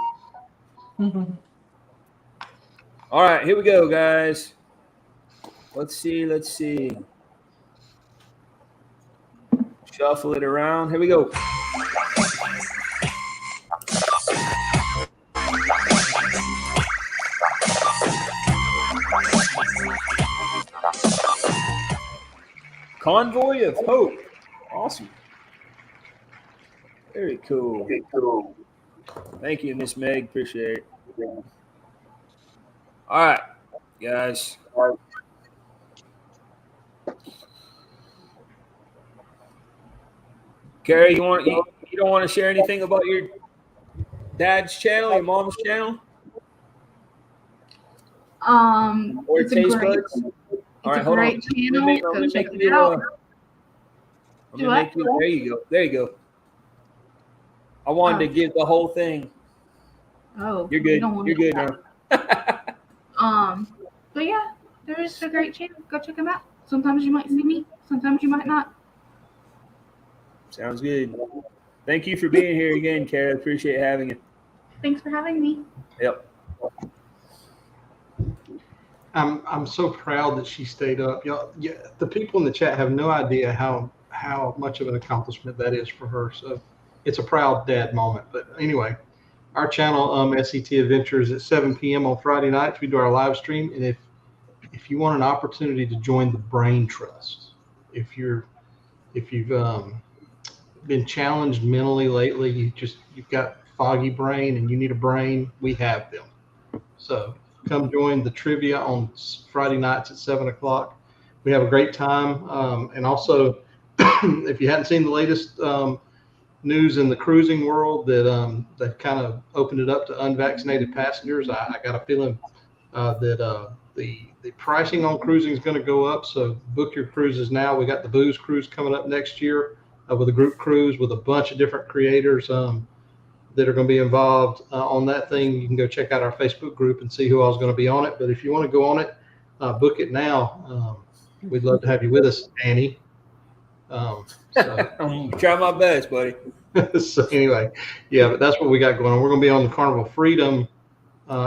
All right, here we go, guys. Let's see. Shuffle it around. Here we go. Convoy of Hope. Awesome. Very cool. Thank you, Miss Meg. Appreciate it. All right, guys. Carrie, you don't want to share anything about your dad's channel, your mom's channel? Or It's a taste great, buds? All right, a hold great on. channel. I'm Go gonna check make it out. there you go. There you go. I wanted to give the whole thing. Oh, You're good. don't want You're to good do now. But yeah, there's a great channel. Go check them out. Sometimes you might see me. Sometimes you might not. Sounds good. Thank you for being here again, Kara. Appreciate having you. Thanks for having me. Yep. I'm so proud that she stayed up. Y'all, yeah, the people in the chat have no idea how much of an accomplishment that is for her. So it's a proud dad moment. But anyway, our channel, SET Adventures, at 7 p.m. on Friday nights. We do our live stream, and if you want an opportunity to join the Brain Trust, if you've been challenged mentally lately, you've got foggy brain and you need a brain, we have them. So come join the trivia on Friday nights at 7 o'clock. We have a great time. And also, if you hadn't seen the latest news in the cruising world, that they've kind of opened it up to unvaccinated passengers, I got a feeling that the pricing on cruising is going to go up. So book your cruises now. We got the booze cruise coming up next year with a group cruise with a bunch of different creators that are going to be involved on that thing. You can go check out our Facebook group and see who all's going to be on it. But if you want to go on it, book it now. We'd love to have you with us, Annie. I'm gonna try my best, buddy. So anyway, yeah, but that's what we got going on. We're going to be on the Carnival Freedom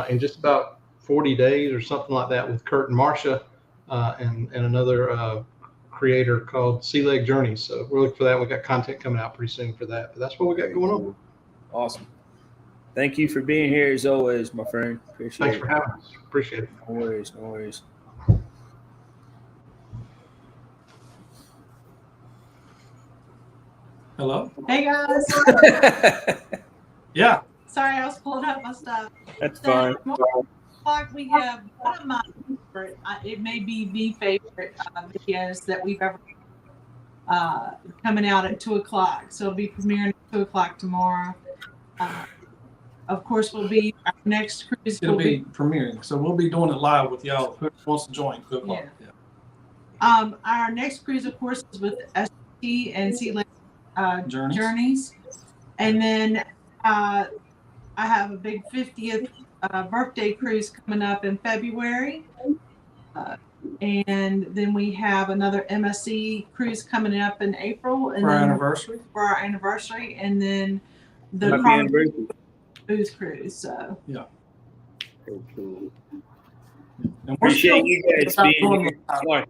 in just about 40 days or something like that with Kurt and Marcia and another creator called Sea Leg Journeys. So we're looking for that. We got content coming out pretty soon for that. But that's what we got going on. Awesome. Thank you for being here as always, my friend. Appreciate Thanks it. for having us. Appreciate it. No worries. No worries. Hello. Hey guys. Yeah. Sorry, I was pulling up my stuff. That's fine. We have one of my favorite, it may be the favorite videos that we've ever coming out at 2 o'clock. So it'll be premiering at 2 o'clock tomorrow. Of course, will be our next cruise. It'll be premiering. So we'll be doing it live with y'all. Who wants to join? Good luck. Yeah. Our next cruise, of course, is with ST and Sea Lake Journeys. And then I have a big 50th birthday cruise coming up in February. And then we have another MSC cruise coming up in April. And For our then anniversary? For our anniversary. And then the Carnival Booze Cruise. So yeah. Very cool. And Appreciate you guys being here.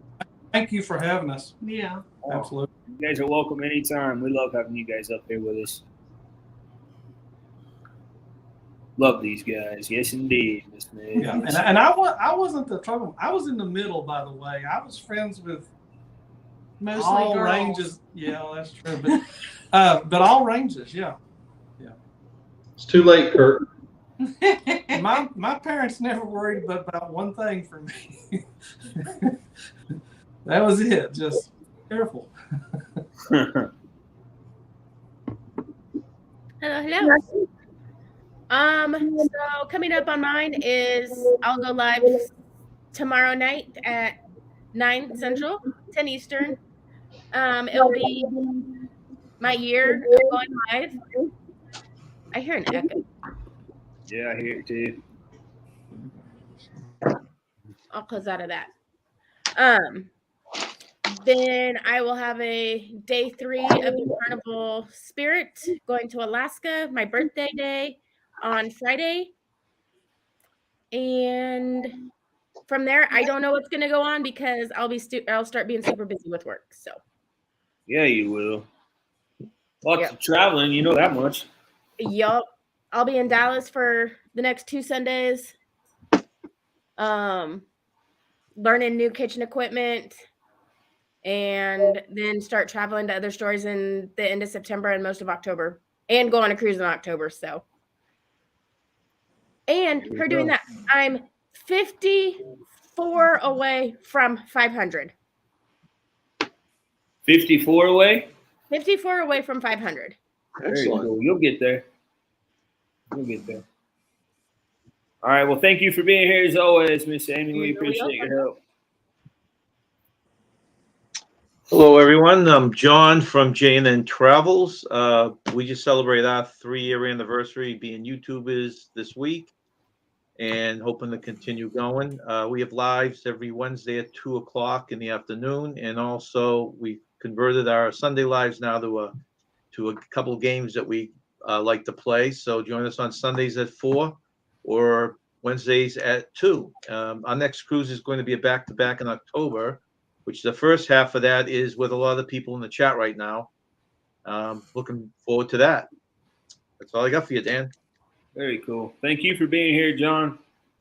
Thank you for having us. Yeah. Absolutely. You guys are welcome anytime. We love having you guys up here with us. Love these guys. Yes, indeed, Miss Meg. Yeah. And I wasn't the trouble. I was in the middle, by the way. I was friends with mostly all girls. ranges. Yeah, that's true. But all ranges, yeah. It's too late, Kurt. My parents never worried about one thing for me. That was it. Just careful. Hello. So coming up on mine is I'll go live tomorrow night at 9 Central, 10 Eastern. It'll be my year of going live. I hear an echo. Yeah, I hear it too. I'll close out of that. Then I will have a day 3 of the Carnival Spirit going to Alaska, my birthday day on Friday. And from there, I don't know what's going to go on because I'll start being super busy with work. So Yeah, you will. Lots Yep. of traveling, you know that much. Yup. I'll be in Dallas for the next 2 Sundays. Learning new kitchen equipment, and then start traveling to other stores in the end of September and most of October, and go on a cruise in October. So, and for doing that, I'm 54 away from 500. 54 away? 54 away from 500. Very cool. You'll get there. You'll get there. All right. Well, thank you for being here as always, Miss Amy. We appreciate your help. Hello, everyone. I'm John from J&N Travels. We just celebrated our 3-year anniversary being YouTubers this week and hoping to continue going. We have lives every Wednesday at 2 o'clock in the afternoon. And also we converted our Sunday lives now to a couple games that we like to play. So join us on Sundays at 4 or Wednesdays at 2. Our next cruise is going to be a back-to-back in October, which the first half of that is with a lot of the people in the chat right now. Looking forward to that. That's all I got for you, Dan. Very cool. Thank you for being here, John.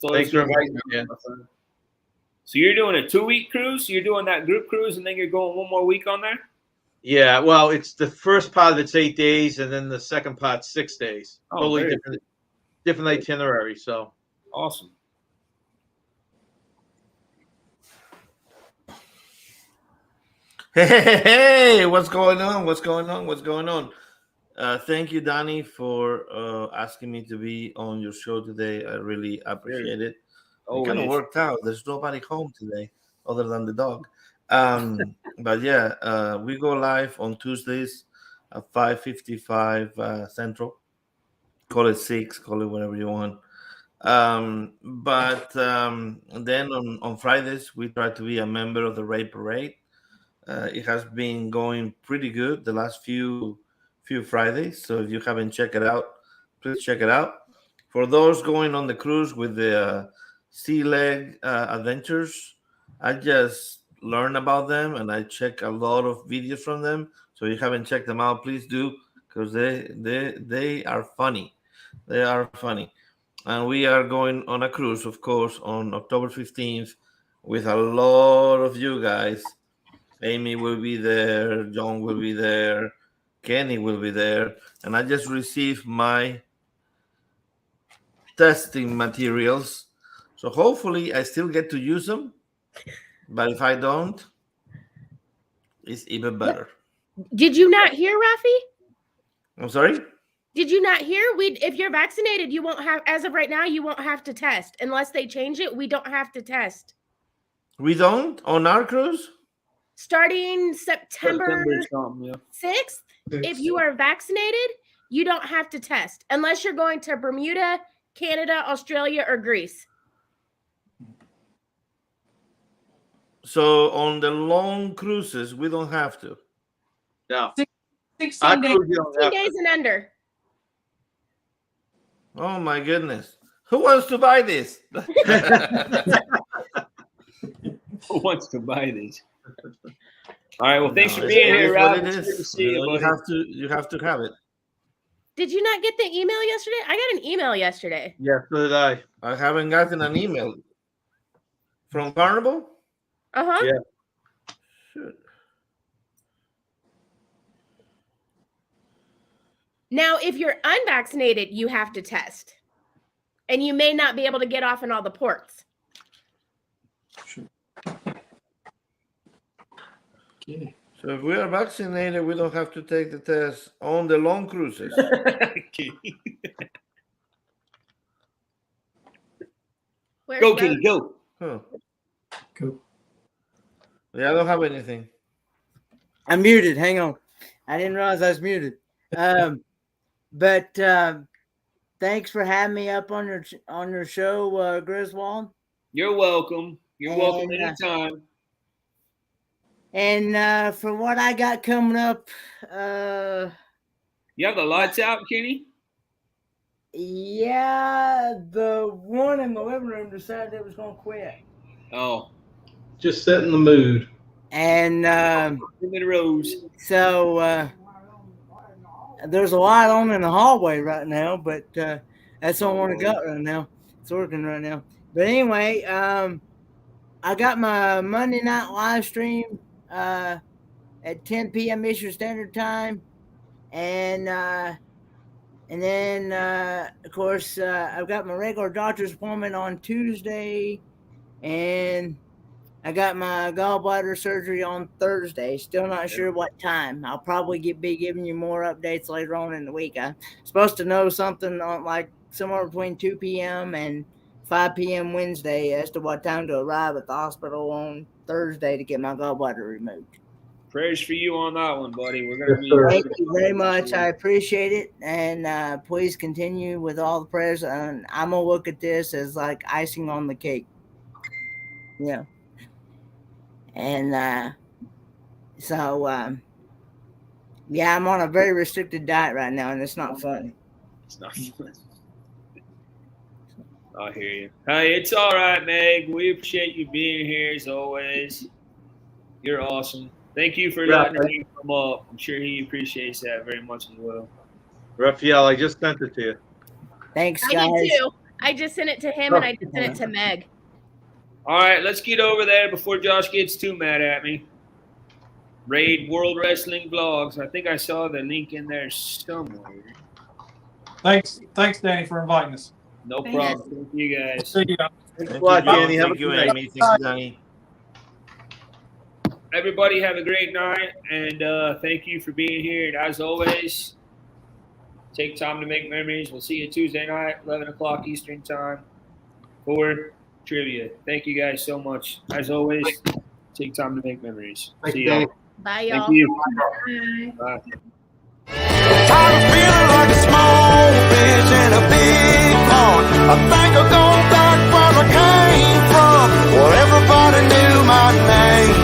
Thanks for inviting me, Dan. So you're doing a 2-week cruise? You're doing that group cruise, and then you're going 1 more week on there? Yeah, well, it's the first part of it's 8 days, and then the second part 6 days. Oh, totally different itinerary. So awesome. Hey, what's going on? What's going on? What's going on? Thank you, Donnie, for asking me to be on your show today. I really appreciate it. It kind of worked out. There's nobody home today other than the dog. But yeah, we go live on Tuesdays at 5:55 Central. Call it 6, call it whatever you want. But then on Fridays, we try to be a member of the Raid Parade. It has been going pretty good the last few Fridays. So if you haven't checked it out, please check it out. For those going on the cruise with the Sea Leg Adventures, I just learned about them and I check a lot of videos from them. So if you haven't checked them out, please do, because they are funny. They are funny. And we are going on a cruise, of course, on October 15th with a lot of you guys. Amy will be there, John will be there, Kenny will be there, and I just received my testing materials. So hopefully I still get to use them, but if I don't, it's even better. Did you not hear, Rafi? I'm sorry? Did you not hear? If you're vaccinated, you won't have, as of right now, you won't have to test. Unless they change it, we don't have to test. We don't on our cruise? Starting September 6th, if you are vaccinated, you don't have to test unless you're going to Bermuda, Canada, Australia, or Greece. So on the long cruises, we don't have to. No. 16 days. 16 days and under. Oh my goodness. Who wants to buy this? Who wants to buy these? All right. Well, thanks for being here, Ralph. It's good to see you, buddy. You have to have it. Did you not get the email yesterday? I got an email yesterday. yeah, so did I. I haven't gotten an email from Carnival. Uh-huh. Yeah. Shoot. Now, if you're unvaccinated, you have to test. And you may not be able to get off in all the ports. Okay. So if we are vaccinated, we don't have to take the test on the long cruises. Go, Kitty, go. Huh. Go. Yeah, I don't have anything. I'm muted. Hang on. I didn't realize I was muted. But thanks for having me up on your show, Griswold. You're welcome. You're welcome anytime. And for what I got coming up, you have the lights out, Kenny? Yeah, the one in the living room decided it was going to quit. Oh, Just setting the mood. And Lemon Rose. so there's a lot on in the hallway right now, but that's the one I got right now. It's working right now. But anyway, I got my Monday night live stream at 10 p.m. Eastern Standard Time, and then of course I've got my regular doctor's appointment on Tuesday, and I got my gallbladder surgery on Thursday. Still not sure what time. I'll probably be giving you more updates later on in the week. I'm supposed to know something on like somewhere between 2 p.m. and 5 p.m. Wednesday as to what time to arrive at the hospital on Thursday to get my gallbladder removed. Prayers for you on that one, buddy. We're gonna be. Thank you very much. I appreciate it, and please continue with all the prayers. And I'm gonna look at this as like icing on the cake. Yeah. And so yeah, I'm on a very restricted diet right now, and it's not fun. It's not fun. I hear you. Hey, it's all right, Meg. We appreciate you being here as always. You're awesome. Thank you for letting me come up. I'm sure he appreciates that very much as well. Raphael, I just sent it to you. Thanks, I guys. did too. I just sent it to him and I just sent it to Meg. All right, let's get over there before Josh gets too mad at me. Raid World Wrestling Vlogs. I think I saw the link in there somewhere. Thanks, Danny, for inviting us. No problem. Thank you, guys. See ya. Thanks a lot, Danny. Have a Thank you, good night. Amy. Thank you, Danny. Everybody have a great night, and thank you for being here. And as always, take time to make memories. We'll see you Tuesday night, 11 o'clock Eastern time for trivia. Thank you guys so much. As always, take time to make memories. Thank See you, y'all. Danny. Bye, y'all. Thank you. Bye. Bye. Tired of feeling like a small fish in a big pond. I think I'll go back where I came from, where everybody knew my name,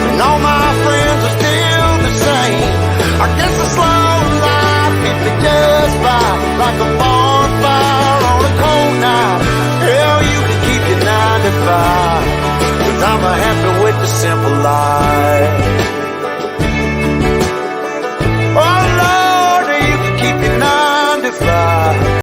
and all my friends are still the same. I guess the slow life hit me just by, like a bonfire on a cold night. Hell, you can keep your 9 to 5, 'cause I'm happy with the simple life.